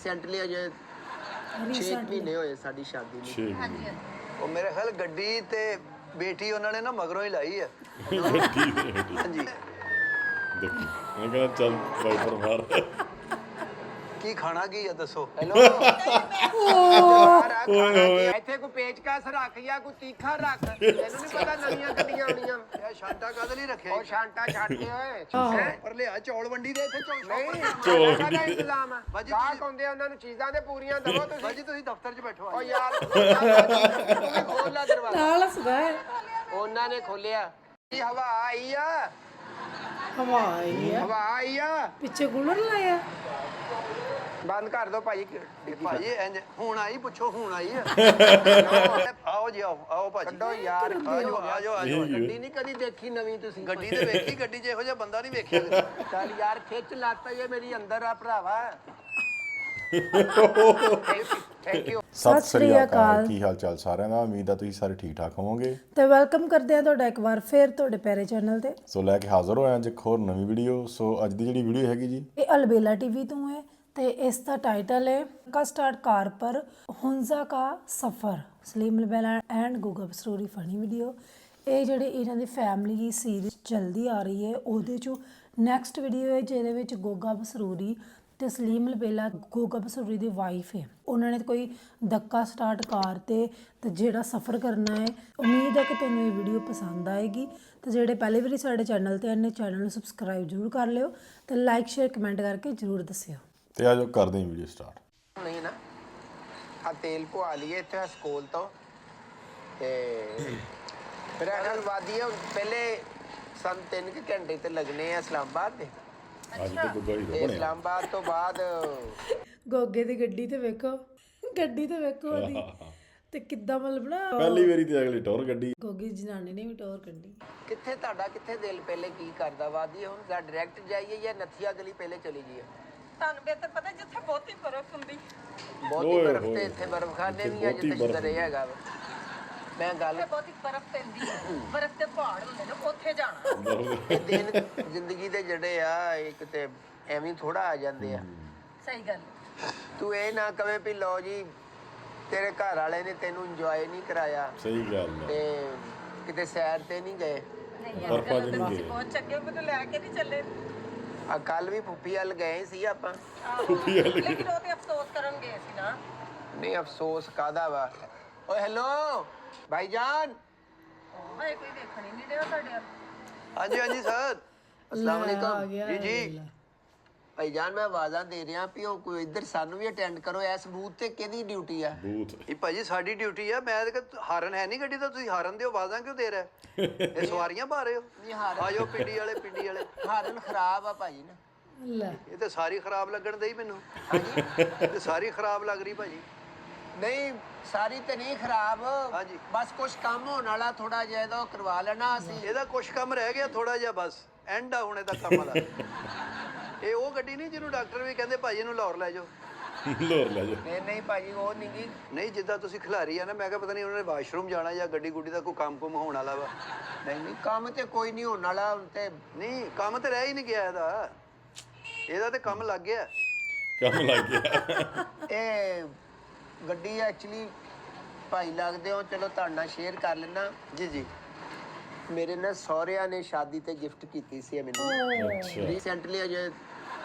Recently ਅਜੇ 6 ਮਹੀਨੇ ਹੋਏ ਸਾਡੀ ਸ਼ਾਦੀ ਨੂੰ। ਹਾਂਜੀ ਉਹ ਮੇਰੇ ਖਿਆਲ ਗੱਡੀ ਤੇ ਬੇਟੀ ਉਹਨਾਂ ਨੇ ਨਾ ਮਗਰੋਂ ਹੀ ਲਾਈ ਹੈ। ਹਾਂਜੀ ਦੇਖੀ ਮੈਂ ਕਹਿੰਦਾ ਚੱਲ ਵਾਈਪਰ ਮਾਰ ਕੀ ਖਾਣਾ ਕੀ ਆ ਦੱਸੋ। ਹੈਲੋ ਇੱਥੇ ਕੋਈ ਪੇਚਕਸ ਰੱਖ ਜਾਂ ਕੋਈ ਤੀਖਾ ਰੱਖ, ਤੈਨੂੰ ਨਹੀਂ ਪਤਾ ਨਵੀਆਂ ਗੱਡੀਆਂ ਆਉਣੀਆਂ। ਇਹ ਸ਼ਾਂਟਾ ਕਾਹਦੇ ਲਈ ਰੱਖਿਆ ਉਹ ਸ਼ਾਂਟਾ ਛੱਡਦੇ ਓਏ ਪਰ ਲਿਆ ਚੌਲ ਵੰਡੀ ਦੇ ਇੱਥੇ ਨਹੀਂ ਚੌਲ ਸਾਡਾ ਇੰਤਜ਼ਾਮ ਆ। ਬਾਜੀ ਗਾਹਕ ਆਉਂਦੇ ਆ, ਉਹਨਾਂ ਨੂੰ ਚੀਜ਼ਾਂ ਤੇ ਪੂਰੀਆਂ ਦਵੋ ਤੁਸੀਂ। ਬਾਜੀ ਤੁਸੀਂ ਦਫ਼ਤਰ 'ਚ ਬੈਠੋ ਓ ਯਾਰ ਤੂੰ ਵੀ ਖੋਲ ਲੈ ਦਰਵਾਜ਼ਾ। ਨਾਲ ਹੱਸਦਾ ਹੈ। ਉਹਨਾਂ ਨੇ ਖੋਲਿਆ। ਕੀ ਹਵਾ ਆਈ ਆ? ਹਵਾ ਆਈ ਆ, ਹਵਾ ਆਈ ਆ। ਪਿੱਛੇ ਕੂਲਰ ਲਾਇਆ। ਬੰਦ ਕਰ ਦੋ ਭਾਈ। ਭਾਜੀ ਇੰਜ ਹੁਣ ਆਈ ਪੁੱਛੋ ਹੁਣ ਆਈ ਆ ਆਓ ਜੀ ਆਓ ਭਾਜੀ ਕੱਢੋ ਯਾਰ। ਆਜੋ ਆਜੋ ਆਜੋ ਗੱਡੀ ਨਹੀਂ ਕਦੀ ਦੇਖੀ ਨਵੀਂ ਤੁਸੀਂ। ਗੱਡੀ ਤੇ ਵੇਖੀ ਗੱਡੀ 'ਚ ਇਹੋ ਜਿਹਾ ਬੰਦਾ ਨਹੀਂ ਵੇਖਿਆ ਕਦੇ। ਚੱਲ ਯਾਰ ਖਿੱਚ ਲੱਤ ਜੇ ਮੇਰੀ ਅੰਦਰ ਆ ਭਰਾਵਾ। Thank you. ਸਤਿ ਸ੍ਰੀ ਅਕਾਲ। ਕੀ ਹਾਲ ਚਾਲ ਸਾਰਿਆਂ ਦਾ? ਉਮੀਦ ਆ ਤੁਸੀਂ ਸਾਰੇ ਠੀਕ ਠਾਕ ਹੋਵੋਗੇ। ਤੇ ਵੈਲਕਮ ਕਰਦੇ ਆ ਤੁਹਾਡਾ ਇੱਕ ਵਾਰ ਫੇਰ ਤੁਹਾਡੇ ਪਿਆਰੇ ਚੈਨਲ ਤੇ। ਸੋ ਲੈ ਕੇ ਹਾਜ਼ਰ ਹੋਏ ਅੱਜ ਇੱਕ ਹੋਰ ਨਵੀਂ ਵੀਡੀਓ। ਸੋ ਅੱਜ ਦੀ ਜਿਹੜੀ ਵੀਡੀਓ ਹੈਗੀ ਜੀ, ਇਹ ਅਲਬੇਲਾ ਟੀਵੀ ਤੋਂ ਹੈ ਤੇ ਇਸ ਦਾ ਟਾਈਟਲ ਹੈ ਕਸਟਰਡ ਕਾਰ ਪਰ ਹੁੰਜ਼ਾ ਕਾ ਸਫਰ, ਸਲੀਮ ਅਲਬੇਲਾ ਐਂਡ ਗੋਗਾ ਬਸਰੂਰੀ ਫਨੀ ਵੀਡੀਓ। ਇਹ ਜਿਹੜੇ ਇਹਨਾਂ ਦੀ ਫੈਮਿਲੀ ਸੀਰੀਜ਼ ਜਲਦੀ ਆ ਰਹੀ ਹੈ, ਉਹਦੇ ਚੋਂ ਨੈਕਸਟ ਵੀਡੀਓ ਹੈ ਜਿਹਦੇ ਵਿੱਚ ਗੋਗਾ ਬਸਰੂਰੀ ਤੇ ਸਲੀਮ ਅਲਬੇਲਾ, ਗੋਗਾ ਬਸਰੂਰੀ ਦੀ ਵਾਈਫ ਹੈ, ਉਹਨਾਂ ਨੇ ਕੋਈ ਧੱਕਾ ਸਟਾਰਟ ਕਾਰ ਤੇ ਜਿਹੜਾ ਸਫ਼ਰ ਕਰਨਾ ਹੈ। ਉਮੀਦ ਹੈ ਕਿ ਤੁਹਾਨੂੰ ਇਹ ਵੀਡੀਓ ਪਸੰਦ ਆਏਗੀ। ਤੇ ਜਿਹੜੇ ਪਹਿਲੇ ਵਾਰੀ ਸਾਡੇ ਚੈਨਲ ਤੇ ਆਨੇ, ਚੈਨਲ ਨੂੰ ਸਬਸਕ੍ਰਾਈਬ ਜ਼ਰੂਰ ਕਰ ਲਿਓ ਤੇ ਲਾਈਕ ਸ਼ੇਅਰ ਕਮੈਂਟ ਕਰਕੇ ਜ਼ਰੂਰ ਦੱਸਿਓ। ਤੇ ਆਜੋ ਕਰਦੇ ਹਾਂ ਵੀਡੀਓ ਸਟਾਰਟ। ਨਹੀਂ ਨਾ ਆ ਤੇਲ ਪਵਾ ਲਈਏ ਇੱਥੇ ਸਕੂਲ ਤੋਂ ਤੇ ਫਿਰ ਅਗਰ ਵਾਦੀ ਪਹਿਲੇ ਸਾਨੂੰ 3 ਘੰਟੇ ਤੇ ਲੱਗਣੇ ਆ ਇਸਲਾਮਾਬਾਦ ਦੇ। ਅੱਜ ਤੇ ਗੁੱਗਾ ਹੀ ਤੇ ਬਣਿਆ। ਇਸਲਾਮਾਬਾਦ ਤੋਂ ਬਾਅਦ ਗੋਗੇ ਦੀ ਗੱਡੀ ਤੇ ਵੇਖੋ, ਗੱਡੀ ਤੇ ਵੇਖੋ ਉਹਦੀ ਤੇ ਕਿੱਦਾਂ ਮਤਲਬ ਨਾ ਪਹਿਲੀ ਵਾਰੀ ਤੇ ਅਗਲੀ ਟੌਰ ਗੱਡੀ। ਗੋਗੀ ਜਨਾਨੀ ਨੇ ਵੀ ਟੋਰ ਕੱਢੀ। ਕਿੱਥੇ ਤੁਹਾਡਾ ਕਿੱਥੇ ਦਿਲ ਪਹਿਲੇ ਕੀ ਕਰਦਾ ਵਾਦੀ ਹੁਣ ਜਾਂ ਡਾਇਰੈਕਟ ਜਾਈਏ ਜਾਂ ਨਥੀਆ ਗਲੀ ਪਹਿਲੇ ਚਲੀ ਜਾਈਏ? ਤੁਹਾਨੂੰ ਬਿਹਤਰ ਪਤਾ ਜਿੱਥੇ ਬਹੁਤੀ ਬਰਫ਼ ਹੁੰਦੀ। ਬਹੁਤੀ ਬਰਫ਼ ਤੇ ਇੱਥੇ ਬਰਫ਼ਖਾਨੇ ਵੀ ਆ ਜਿੱਥੇ ਸ਼ਿਦਰੇ ਹੈਗਾ ਵਾ। ਮੈਂ ਗੱਲ ਜਿੱਥੇ ਬਹੁਤੀ ਬਰਫ਼ ਪੈਂਦੀ ਹੈ, ਬਰਫ਼ ਦੇ ਪਹਾੜ ਹੁੰਦੇ ਨੇ, ਉੱਥੇ ਜਾਣਾ। ਇਹ ਦਿਨ ਜ਼ਿੰਦਗੀ ਦੇ ਜਿਹੜੇ ਆ ਇੱਕ ਤੇ ਐਵੇਂ ਥੋੜਾ ਆ ਜਾਂਦੇ ਆ। ਸਹੀ ਗੱਲ। ਤੂੰ ਇਹ ਨਾ ਕਵੇਂ ਵੀ ਲਓ ਜੀ ਤੇਰੇ ਘਰ ਵਾਲੇ ਨੇ ਤੈਨੂੰ ਇੰਜੋਏ ਨਹੀਂ ਕਰਾਇਆ ਸਹੀ ਗੱਲ ਹੈ। ਤੇ ਕਿਤੇ ਸੈਰ ਤੇ ਨਹੀਂ ਗਏ। ਨਹੀਂ ਯਾਰ, ਬਰਫ਼ਾਂ 'ਚ ਗੱਲ ਨਹੀਂ ਤਾਂ ਤੁਸੀਂ ਗਏ। ਬਹੁਤ ਚੰਗੇ ਹੋ, ਮੈਨੂੰ ਲੈ ਕੇ ਨਹੀਂ ਚੱਲੇ। ਆ ਕੱਲ ਵੀ ਫੁੱਫੀ ਵੱਲ ਗਏ ਸੀ ਆਪਾਂ। ਆਹੋ। ਲੇਕਿਨ ਉਹ ਤੇ ਅਫਸੋਸ ਕਰਨ ਗਏ ਸੀ ਨਾ। ਨਹੀਂ ਅਫਸੋਸ ਕਾਦਾ ਵਾ। ਓਏ ਹੈਲੋ ਭਾਈਜਾਨ। ਓਏ ਕੋਈ ਦੇਖਣ ਹੀ ਨਹੀਂ ਰਿਹਾ ਸਾਡੇ ਵੱਲ। ਹਾਂਜੀ ਹਾਂਜੀ ਸਰ ਅਸਲਾਮ ਆ ਵਾਲੇਕਮ ਗਿਆ ਜੀ ਜੀ। ਭਾਈਜਾਨ ਮੈਂ ਆਵਾਜ਼ਾਂ ਦੇ ਰਿਹਾ ਵੀ ਉਹ ਕੋਈ ਇੱਧਰ ਸਾਨੂੰ ਵੀ ਅਟੈਂਡ ਕਰੋ। ਇਸ ਬੂਥ ਤੇ ਕਿਹਦੀ ਡਿਊਟੀ ਆ? ਬੂਥ ਇਹ ਭਾਜੀ ਸਾਡੀ ਡਿਊਟੀ ਆ। ਮੈਂ ਤਾਂ ਹਾਰਨ ਹੈ ਨਹੀਂ ਗੱਡੀ ਤਾਂ ਤੁਸੀਂ ਹਾਰਨ ਦਿਓ, ਆਵਾਜ਼ਾਂ ਕਿਉਂ ਦੇ ਰਹੇ? ਇਹ ਸਵਾਰੀਆਂ ਭਾ ਰਹੇ ਹੋ। ਨਹੀਂ ਹਾਰਨ ਆਜੋ ਪਿੰਡੀ ਵਾਲੇ ਹਾਰਨ ਖਰਾਬ ਆ ਭਾਜੀ ਨਾ। ਲੈ ਇਹ ਤਾਂ ਸਾਰੀ ਖਰਾਬ ਲੱਗਣ ਦਈ ਮੈਨੂੰ। ਹਾਂਜੀ ਇਹ ਤਾਂ ਸਾਰੀ ਖਰਾਬ ਲੱਗ ਰਹੀ ਭਾਜੀ। ਨਹੀਂ ਸਾਰੀ ਤੇ ਨਹੀਂ ਖਰਾਬ, ਹਾਂਜੀ। ਬਸ ਕੁਝ ਕੰਮ ਹੋਣ ਵਾਲਾ ਥੋੜਾ ਜਿਹਾ ਇਹਦਾ ਉਹ ਕਰਵਾ ਲੈਣਾ ਅਸੀਂ। ਇਹਦਾ ਕੁਛ ਕੰਮ ਰਹਿ ਗਿਆ ਥੋੜਾ ਜਿਹਾ, ਬਸ ਐਂਡ ਆ ਹੁਣ ਇਹਦਾ ਕੰਮ ਵਾਲਾ। ਇਹ ਉਹ ਗੱਡੀ ਨਹੀਂ ਜਿਹਨੂੰ ਡਾਕਟਰ ਵੀ ਕਹਿੰਦੇ ਭਾਜੀ ਇਹਨੂੰ ਲਾਹੌਰ ਲੈ ਜਾਓ। ਲੋਰ ਲੈ ਜਾ। ਨਹੀਂ ਨਹੀਂ ਭਾਜੀ ਉਹ ਨਹੀਂ ਗੀ। ਨਹੀਂ ਜਿੱਦਾਂ ਤੁਸੀਂ ਖਿਲਾਰੀ ਆ ਨਾ, ਮੈਂ ਕਿਹਾ ਪਤਾ ਨਹੀਂ ਉਹਨਾਂ ਨੇ ਵਾਸ਼ਰੂਮ ਜਾਣਾ ਜਾਂ ਗੱਡੀ ਗੁੱਡੀ ਦਾ ਕੋਈ ਕੰਮ ਕੁਮ ਹੋਣ ਵਾਲਾ ਵਾ। ਨਹੀਂ ਕੰਮ ਤੇ ਕੋਈ ਨਹੀਂ ਹੋਣ ਵਾਲਾ ਹੁਣ ਤੇ। ਨਹੀਂ ਕੰਮ ਤੇ ਰਹਿ ਹੀ ਨਹੀਂ ਗਿਆ ਇਹਦਾ ਤੇ ਕੰਮ ਲੱਗ ਗਿਆ। ਕੰਮ ਲੱਗ ਗਿਆ। ਇਹ ਗੱਡੀ ਐਕਚੁਅਲੀ ਭਾਈ ਲੱਗਦੇ ਹੋ, ਚਲੋ ਤੁਹਾਡੇ ਨਾਲ ਸ਼ੇਅਰ ਕਰ ਲੈਣਾ। ਜੀ ਜੀ। ਮੇਰੇ ਨਾਲ ਸਹੁਰਿਆਂ ਨੇ ਸ਼ਾਦੀ ਤੇ ਗਿਫਟ ਕੀਤੀ ਸੀ ਮੈਨੂੰ। ਅੱਛਾ ਰੀਸੈਂਟਲੀ ਅਜੇ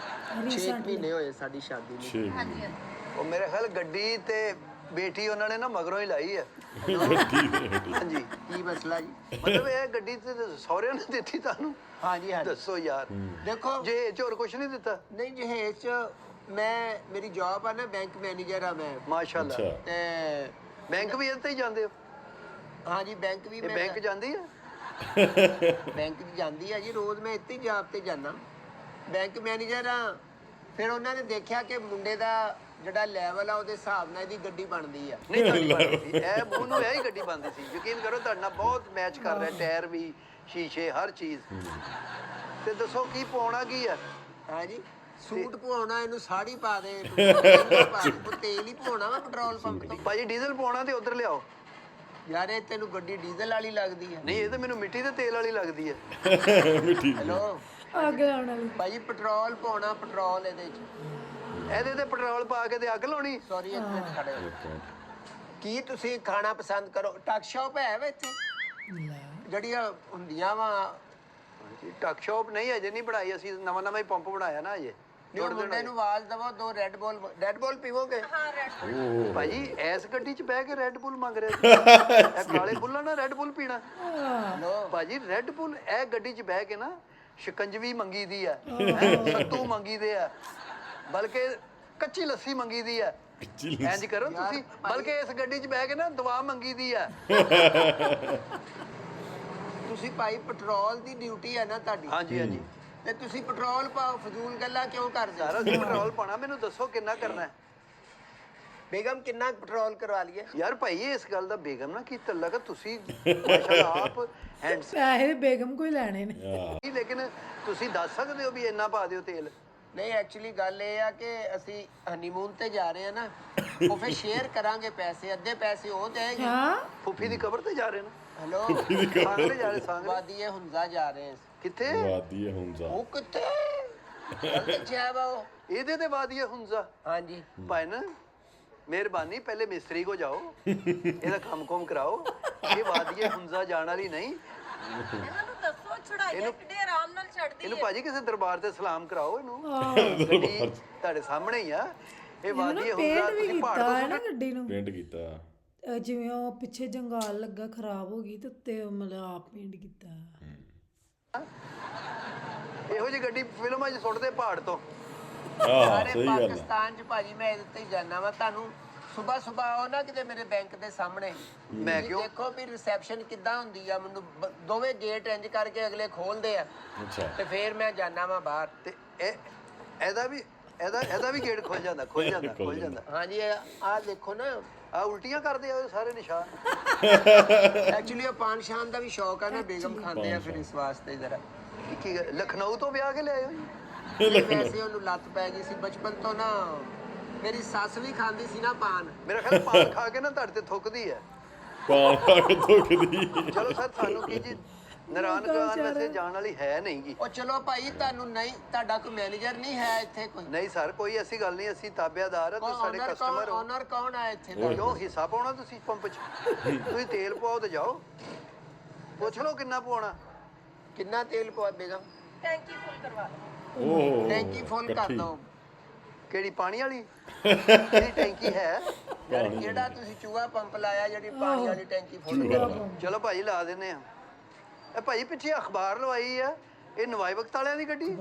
6 ਮਹੀਨੇ ਹੋਏ ਸਾਡੀ ਸ਼ਾਦੀ ਨੂੰ। ਠੀਕ ਹਾਂਜੀ ਹਾਂਜੀ। ਉਹ ਮੇਰੇ ਖਿਆਲ ਗੱਡੀ ਤੇ ਬੇਟੀ ਉਹਨਾਂ ਨੇ ਨਾ ਮਗਰੋਂ ਹੀ ਲਾਈ ਹੈ। ਹਾਂਜੀ ਕੀ ਮਸਲਾ ਜੀ? ਮਤਲਬ ਇਹ ਗੱਡੀ ਤੇ ਸਹੁਰਿਆਂ ਨੇ ਦਿੱਤੀ ਤੁਹਾਨੂੰ? ਹਾਂਜੀ ਹਾਂਜੀ ਦੱਸੋ ਯਾਰ। ਦੇਖੋ ਜੇ ਇਹ 'ਚ ਹੋਰ ਕੁਛ ਨਹੀਂ ਦਿੱਤਾ? ਨਹੀਂ ਜਹੇਜ਼ ਚ ਮੈਂ ਮੇਰੀ ਜੌਬ ਆ ਨਾ, ਬੈਂਕ ਮੈਨੇਜਰ ਆ ਮੈਂ। ਮਾਸ਼ਾਅੱਲਾ। ਅੱਛਾ ਤੇ ਬੈਂਕ ਵੀ ਇਹਦੇ ਤੇ ਹੀ ਜਾਂਦੇ ਹੋ? ਹਾਂਜੀ ਬੈਂਕ ਵੀ ਇਹ ਮੈਂ ਬੈਂਕ ਜਾਂਦੀ ਆ? ਬੈਂਕ 'ਚ ਜਾਂਦੀ ਆ ਜੀ ਰੋਜ਼। ਮੈਂ ਇੱਥੇ ਹੀ ਜਾਬ ਤੇ ਜਾਂਦਾ, ਬੈਂਕ ਮੈਨੇਜਰ ਆ। ਫਿਰ ਉਹਨਾਂ ਨੇ ਦੇਖਿਆ ਕਿ ਮੁੰਡੇ ਦਾ ਜਿਹੜਾ ਲੈਵਲ ਆ ਉਹਦੇ ਹਿਸਾਬ ਨਾਲ ਇਹਦੀ ਗੱਡੀ ਬਣਦੀ ਆ। ਨਹੀਂ ਤੁਹਾਡੀ ਬਣਦੀ ਸੀ ਇਹ ਮੂੰਹ ਨੂੰ ਇਹ ਹੀ ਗੱਡੀ ਬਣਦੀ ਸੀ। ਯਕੀਨ ਕਰੋ ਤੁਹਾਡੇ ਨਾਲ ਬਹੁਤ ਮੈਚ ਕਰ ਰਿਹਾ, ਟਾਇਰ ਵੀ, ਸ਼ੀਸ਼ੇ, ਹਰ ਚੀਜ਼। ਤੇ ਦੱਸੋ ਕੀ ਪਾਉਣਾ ਕੀ ਆ? ਹਾਂਜੀ ਸੂਟ ਪਵਾਉਣਾ, ਇਹਨੂੰ ਸਾੜੀ ਪਾ ਦੇ, ਤੇਲ ਹੀ ਪਵਾਉਣਾ ਵਾ ਪੈਟਰੋਲ ਪੰਪ ਤੋਂ। ਭਾਜੀ ਡੀਜ਼ਲ ਪਾਉਣਾ ਤੇ ਉਧਰ ਲਿਆਓ। ਯਾਰ ਇਹ ਤੈਨੂੰ ਗੱਡੀ ਡੀਜ਼ਲ ਵਾਲੀ ਲੱਗਦੀ ਆ? ਨਹੀਂ ਇਹ ਤਾਂ ਮੈਨੂੰ ਮਿੱਟੀ ਤੇ ਤੇਲ ਵਾਲੀ ਲੱਗਦੀ ਹੈ। ਮਿੱਠੀ। ਹੈਲੋ ਅੱਗ ਲਾਉਣ ਵਾਲੀ। ਭਾਜੀ ਪੈਟਰੋਲ ਪਾਉਣਾ, ਪੈਟਰੋਲ ਇਹਦੇ ਚ। ਇਹਦੇ ਤੇ ਪੈਟਰੋਲ ਪਾ ਕੇ ਤੇ ਅੱਗ ਲਾਉਣੀ। ਸੌਰੀ ਇੱਕ ਮਿੰਟ ਖੜੇ ਹੋ। ਕੀ ਤੁਸੀਂ ਖਾਣਾ ਪਸੰਦ ਕਰੋ? ਟੱਕ ਸ਼ਾਪ ਹੈ ਵਾ ਇੱਥੇ ਜਿਹੜੀਆਂ ਹੁੰਦੀਆਂ ਵਾ? ਟੱਕ ਸ਼ਾਪ ਨਹੀਂ ਅਜੇ ਨਹੀਂ ਬਣਾਈ, ਅਸੀਂ ਨਵਾਂ ਹੀ ਪੰਪ ਬਣਾਇਆ ਨਾ ਅਜੇ। ਨਹੀਂ ਮੁੰਡੇ ਨੂੰ ਆਵਾਜ਼ ਦਵੋ, 2 ਰੈੱਡ ਬੁੱਲ ਪੀਵੋਗੇ? ਹਾਂ ਰੈਡ ਭਾਜੀ ਐਸ ਗੱਡੀ 'ਚ ਬਹਿ ਕੇ ਰੈੱਡ ਬੁੱਲ ਮੰਗ ਰਿਹਾ ਇਹ ਕਾਲੇ ਬੁੱਲਾਂ ਨਾਲ ਰੈੱਡ ਬੁੱਲ ਪੀਣਾ? ਲੋ ਭਾਜੀ ਰੈੱਡ ਬੁੱਲ ਇਹ ਗੱਡੀ 'ਚ ਬਹਿ ਕੇ ਨਾ ਸ਼ਿਕੰਜਵੀ ਮੰਗੀ ਦੀ ਆ, ਸੱਤੂ ਮੰਗੀ ਦੇ ਆ, ਬਲਕਿ ਕੱਚੀ ਲੱਸੀ ਮੰਗੀ ਦੀ ਆ। ਇੰਜ ਕਰੋ ਤੁਸੀਂ, ਬਲਕਿ ਇਸ ਗੱਡੀ 'ਚ ਬਹਿ ਕੇ ਨਾ ਦਵਾ ਮੰਗੀ ਦੀ ਆ। ਤੁਸੀਂ ਭਾਈ ਪੈਟਰੋਲ ਦੀ ਡਿਊਟੀ ਹੈ ਨਾ ਤੁਹਾਡੀ, ਹਾਂਜੀ ਹਾਂਜੀ ਤੇ ਤੁਸੀਂ ਪੈਟਰੋਲ ਪਾਓ, ਫਜ਼ੂਲ ਗੱਲਾਂ ਕਿਉਂ ਕਰਦੇ? ਸਾਰਾ ਅਸੀਂ ਪੈਟਰੋਲ ਪਾਣਾ, ਮੈਨੂੰ ਦੱਸੋ ਕਿੰਨਾ ਕਰਨਾ ਹੈ? ਬੇਗਮ ਕਿੰਨਾ ਪੈਟਰੋਲ ਕਰਵਾ ਲਈਏ? ਯਾਰ ਭਾਈ ਇਸ ਗੱਲ ਦਾ ਬੇਗਮ ਨਾ ਕੀ ਤਲਕ, ਤੁਸੀਂ ਮਾਸ਼ਾਅੱਲਾ ਆਪ ਹੈਂਡਸ, ਪੈਸੇ ਬੇਗਮ ਕੋਈ ਲੈਣੇ ਨੇ। ਲੇਕਿਨ ਤੁਸੀਂ ਦੱਸ ਸਕਦੇ ਹੋ ਵੀ ਇੰਨਾ ਪਾ ਦਿਓ ਤੇਲ? ਨਹੀਂ ਐਕਚੁਅਲੀ ਗੱਲ ਇਹ ਆ ਕਿ ਅਸੀਂ ਹਨੀਮੂਨ ਤੇ ਜਾ ਰਹੇ ਆ ਨਾ, ਉਹ ਫਿਰ ਸ਼ੇਅਰ ਕਰਾਂਗੇ ਪੈਸੇ, ਅੱਧੇ ਪੈਸੇ ਉਹ ਦੇਣਗੇ। ਹਾਂ ਫੁੱਫੀ ਦੀ ਕਬਰ ਤੇ ਜਾ ਰਹੇ ਨੇ? ਹੈਲੋ ਸਾਂਗਰੇ ਜਾ ਰਹੇ, ਸਾਂਗਰੇ ਵਾਦੀਏ ਹੁੰਜ਼ਾ ਜਾ ਰਹੇ ਹਾਂ। ਕਿੱਥੇ? ਵਾਦੀ ਹੁੰਜ਼ਾ। ਉਹ ਕਿੱਥੇ ਗਲਤ ਜਵਾਬ ਆ ਉਹ। ਇਹਦੇ ਤੇ ਵਾਦੀਏ ਹੁੰਜ਼ਾ? ਹਾਂਜੀ ਭਾਈ ਨਾ ਮਿਹਰਬਾਨੀ ਪਹਿਲੇ ਮਿਸਤਰੀ ਕੋ ਜਾਓ, ਇਹਦਾ ਕੰਮ ਕਰਾਓ। ਇਹ ਵਾਦੀਏ ਹੁੰਜ਼ਾ ਜਾਣ ਵਾਲੀ ਨਹੀਂ। ਇਹਨਾਂ ਨੂੰ ਦੱਸੋ ਚੜਾਈਆਂ ਕਿੱਡੇ ਆਰਾਮ ਨਾਲ ਚੜਦੀ ਇਹਨੂੰ ਹੈ। ਭਾਜੀ ਕਿਸੇ ਦਰਬਾਰ ਤੇ ਸਲਾਮ ਕਰਾਓ ਇਹਨੂੰ। ਗੱਡੀ ਤੁਹਾਡੇ ਸਾਹਮਣੇ ਹੀ ਆ, ਇਹ ਵਾਦੀਏ ਹੁੰਜ਼ਾ। ਪੇਂਟ ਵੀ ਤੁਸੀਂ ਪਹਾੜ ਕੀਤਾ ਤੋਂ ਹੈ ਨਾ ਗੱਡੀ ਨੂੰ, ਪੇਂਟ ਕੀਤਾ। ਜਿਵੇਂ ਉਹ ਪਿੱਛੇ ਜੰਗਾਲ ਲੱਗਾ ਖਰਾਬ ਹੋ ਗਈ ਤੇ ਉੱਤੇ ਮਤਲਬ ਆਪ ਪੇਂਟ ਕੀਤਾ। ਇਹੋ ਜਿਹੀ ਗੱਡੀ ਫਿਲਮਾਂ 'ਚ ਸੁੱਟਦੇ ਪਹਾੜ ਤੋਂ। ਸਾਰੇ ਸਹੀ ਗੱਲ ਆ। ਪਾਕਿਸਤਾਨ ਚ ਭਾਜੀ ਮੈਂ ਇਹਦੇ ਤੇ ਹੀ ਜਾਣਾ ਵਾ। ਤੁਹਾਨੂੰ ਸਵੇਰ ਆਓ ਨਾ ਕਿਤੇ ਮੇਰੇ ਬੈਂਕ ਦੇ ਸਾਹਮਣੇ, ਮੈਂ ਤੁਸੀਂ ਕਿਉਂ? ਦੇਖੋ ਵੀ ਰਿਸੈਪਸ਼ਨ ਕਿੱਦਾਂ ਹੁੰਦੀ ਆ। ਮੈਨੂੰ ਦੋਵੇਂ ਗੇਟ ਇੰਜ ਕਰਕੇ ਅਗਲੇ ਖੋਲਦੇ ਆ ਅੱਛਾ ਤੇ ਫੇਰ ਮੈਂ ਜਾਣਾ ਵਾ ਬਾਹਰ। ਤੇ ਇਹਦਾ ਵੀ ਗੇਟ ਖੁੱਲ ਜਾਂਦਾ। ਹਾਂਜੀ ਆਹ ਦੇਖੋ ਨਾ, ਆ ਉਲਟੀਆਂ ਕਰਦੇ ਆ ਸਾਰੇ ਨਿਸ਼ਾਨ। ਐਕਚੁਅਲੀ ਉਹ ਪਾਨ ਸ਼ਾਨ ਦਾ ਵੀ ਸ਼ੌਕ ਆ ਨਾ, ਬੇਗਮ ਖਾਂਦੇ ਆ ਫਿਰ ਇਸ ਵਾਸਤੇ ਜ਼ਰਾ। ਕੀ ਗੱਲ, ਲਖਨਊ ਤੋਂ ਵਿਆਹ ਕੇ ਲਿਆਏ ਹੋ ਜੀ? ਵੈਸੇ ਉਹਨੂੰ ਲੱਤ ਪੈ ਗਈ ਸੀ ਬਚਪਨ ਤੋਂ ਨਾ। ਮੇਰੀ ਸੱਸ ਵੀ ਖਾਂਦੀ ਸੀ ਨਾ ਪਾਨ। ਮੇਰਾ ਖਿਆਲ ਪਾਨ ਖਾ ਕੇ ਨਾ ਤੁਹਾਡੇ ਤੇ ਥੁੱਕਦੀ ਹੈ। ਪਾਣ ਖਾ ਕੇ ਧੋਖਦੀ। ਚਲੋ ਸਰ, ਸਾਨੂੰ ਕੀ ਜੀ ਨਰਾਨ ਖਾਨ ਵੈਸੇ ਜਾਣ ਵਾਲੀ ਹੈ ਨਹੀਂ ਗੀ। ਉਹ ਚਲੋ ਭਾਈ, ਤੁਹਾਨੂੰ ਨਹੀਂ, ਤੁਹਾਡਾ ਕੋਈ ਮੈਨੇਜਰ ਨਹੀਂ ਹੈ ਇੱਥੇ ਕੋਈ? ਨਹੀਂ ਸਰ, ਕੋਈ ਐਸੀ ਗੱਲ ਨਹੀਂ, ਅਸੀਂ ਤਾਬੇਦਾਰ ਆ, ਤੁਸੀਂ ਸਾਡੇ ਕਸਟਮਰ ਹੋ। ਓਨਰ ਕੌਣ ਆ ਇੱਥੇ ਦਾ? ਕਿਉਂ ਹਿੱਸਾ ਪਾਉਣਾ ਤੁਸੀਂ ਪੰਪ 'ਚ? ਤੁਸੀਂ ਤੇਲ ਪਾਓ ਤੇ ਜਾਓ, ਪੁੱਛ ਲਓ ਕਿੰਨਾ ਪਾਉਣਾ। ਕਿੰਨਾ ਤੇਲ ਪਵਾ ਬੇਗਮ? ਟੈਂਕੀ ਫੁੱਲ ਕਰਵਾ ਲਓ। ਓਹ ਟੈਂਕੀ ਫੁੱਲ ਕਰ ਦੋ। ਕਿਹੜੀ ਪਾਣੀ ਵਾਲੀ? ਕਿਹੜੀ ਟੈਂਕੀ ਹੈ? ਜਿਹੜਾ ਤੁਸੀਂ ਚੂਹਾ ਪੰਪ ਲਾਇਆ, ਜਿਹੜੀ ਪਾਣੀ ਵਾਲੀ ਟੈਂਕੀ ਫੁੱਲ ਕਰ ਦੋ। ਚਲੋ ਭਾਈ ਲਾ ਦਿੰਨੇ ਆ। ਇਹ ਭਾਈ ਪਿੱਛੇ ਅਖਬਾਰ ਲਵਾਈ ਆ, ਇਹ ਨਵਾਈ ਵਕਤ ਵਾਲਿਆਂ ਦੀ ਗੱਡੀ?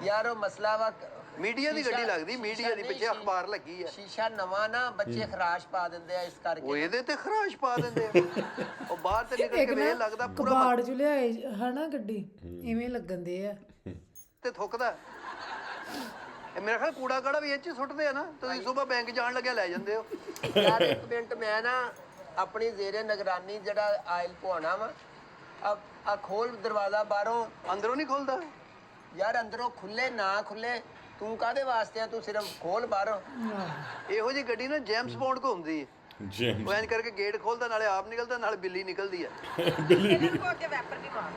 ਯਾਰ ਉਹ ਮਸਲਾ ਵਾ, ਮੀਡੀਆ ਦੀ ਗੱਡੀ ਲੱਗਦੀ, ਮੀਡੀਆ ਦੀ ਪਿੱਛੇ ਅਖਬਾਰ ਲੱਗੀ ਆ। ਸ਼ੀਸ਼ਾ ਨਵਾਂ ਨਾ, ਬੱਚੇ ਖਰਾਸ਼ ਪਾ ਦਿੰਦੇ ਆ ਇਸ ਉਹ ਕਰਕੇ। ਇਹਦੇ ਤੇ ਖਰਾਸ਼ ਪਾ ਦਿੰਦੇ ਆ। ਉਹ ਬਾਹਰ ਤੇ ਨਿਕਲ ਕੇ ਵੇਖ ਲੱਗਦਾ ਪੂਰਾ ਕਬਾੜ ਚ ਲਿਆਏ ਹਨਾ ਗੱਡੀ, ਇਵੇਂ ਲੱਗਣ ਦੇ ਆ। ਤੇ ਥੁੱਕਦਾ। ਇਹ ਮੇਰਾ ਖਿਆਲ ਕੂੜਾ ਕਾੜਾ ਵੀ ਇਹ 'ਚ ਹੀ ਸੁੱਟਦੇ ਆ ਨਾ। ਤੁਸੀਂ ਸਵੇਰ ਬੈਂਕ ਜਾਣ ਲੱਗਿਆ ਲੈ ਜਾਂਦੇ ਹੋ। ਯਾਰ ਇੱਕ ਮਿੰਟ, ਮੈਂ ਨਾ ਆਪਣੀ ਜ਼ੇਰੇ ਨਿਗਰਾਨੀ ਜਿਹੜਾ ਆਇਲ ਪਵਾਉਣਾ ਵਾ, ਆ ਖੋਲ ਦਰਵਾਜ਼ਾ ਬਾਹਰੋਂ। ਅੰਦਰੋਂ ਨਹੀਂ ਖੁੱਲਦਾ? ਯਾਰ ਅੰਦਰੋਂ ਖੁੱਲੇ ਨਾ ਖੁੱਲੇ, ਤੂੰ ਕਾਹਦੇ ਵਾਸਤੇ ਆ? ਤੂੰ ਸਿਰਫ ਖੋਲ ਬਾਹਰੋਂ। ਇਹੋ ਜਿਹੀ ਗੱਡੀ ਨਾ ਜੇਮਸ ਬੌਂਡ ਘੁੰਮਦੀ ਹੈ। ਜੇਮਸ ਉਹ ਇੰਜ ਕਰਕੇ ਗੇਟ ਖੋਲਦਾ, ਨਾਲੇ ਆਪ ਨਿਕਲਦਾ, ਨਾਲੇ ਬਿੱਲੀ ਨਿਕਲਦੀ ਹੈ। ਇਹਨਾਂ ਨੂੰ ਅੱਗੇ ਵੈਪਰ ਵੀ ਮਾਰ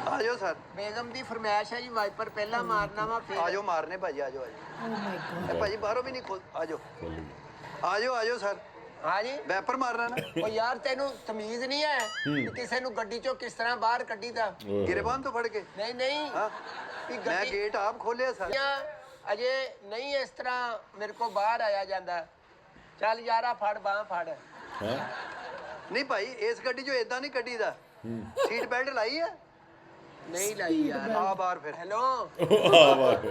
ਆ ਜਾਓ ਸਰ, ਬੇਗਮ ਦੀ ਫਰਮਾਇਸ਼ ਹੈ ਜੀ, ਵਾਈਪਰ ਪਹਿਲਾਂ ਮਾਰਨਾ ਵਾ ਆ ਫਿਰ। ਜਾਓ ਮਾਰਨੇ ਭਾਜੀ, ਆ ਜਾਓ। ਓ ਮਾਈ ਗॉड। ਇਹ ਭਾਜੀ ਬਾਹਰੋਂ ਵੀ ਨਹੀਂ ਖੋਲ, ਆ ਜਾਓ ਆ ਜਾਓ ਸਰ। ਹਾਂਜੀ ਵੈਪਰ ਮਾਰਨਾ ਨਾ। ਉਹ ਯਾਰ ਤੈਨੂੰ ਤਮੀਜ਼ ਨਹੀਂ ਹੈ ਕਿ ਕਿਸੇ ਨੂੰ ਗੱਡੀ ਚੋਂ ਕਿਸ ਤਰ੍ਹਾਂ ਬਾਹਰ ਕੱਢੀਦਾ? ਗਿਰਬਾਨ ਤੋਂ ਫੜ ਕੇ? ਨਹੀਂ ਨਹੀਂ, ਹਾਂ, ਵੀ ਮੈਂ ਗੱਡੀ ਗੇਟ ਆਪ ਖੋਲਿਆ ਸਰ। ਅਜੇ ਨਹੀਂ ਇਸ ਤਰ੍ਹਾਂ ਮੇਰੇ ਕੋ ਬਾਹਰ ਆਇਆ ਜਾਂਦਾ। ਚੱਲ ਯਾਰਾ ਫੜ ਬਾਹ ਫੜ। ਹਾਂ ਨਹੀਂ ਭਾਈ, ਇਸ ਗੱਡੀ 'ਚੋਂ ਇਦਾਂ ਨਹੀਂ ਕੱਢੀਦਾ। ਸੀਟ ਬੈਲਟ ਲਾਈ ਹੈ? ਨਹੀਂ ਲਾਈ ਯਾਰ। ਆ ਬਾਹਰ ਫਿਰ। ਹੈਲੋ ਆ ਵਾਹ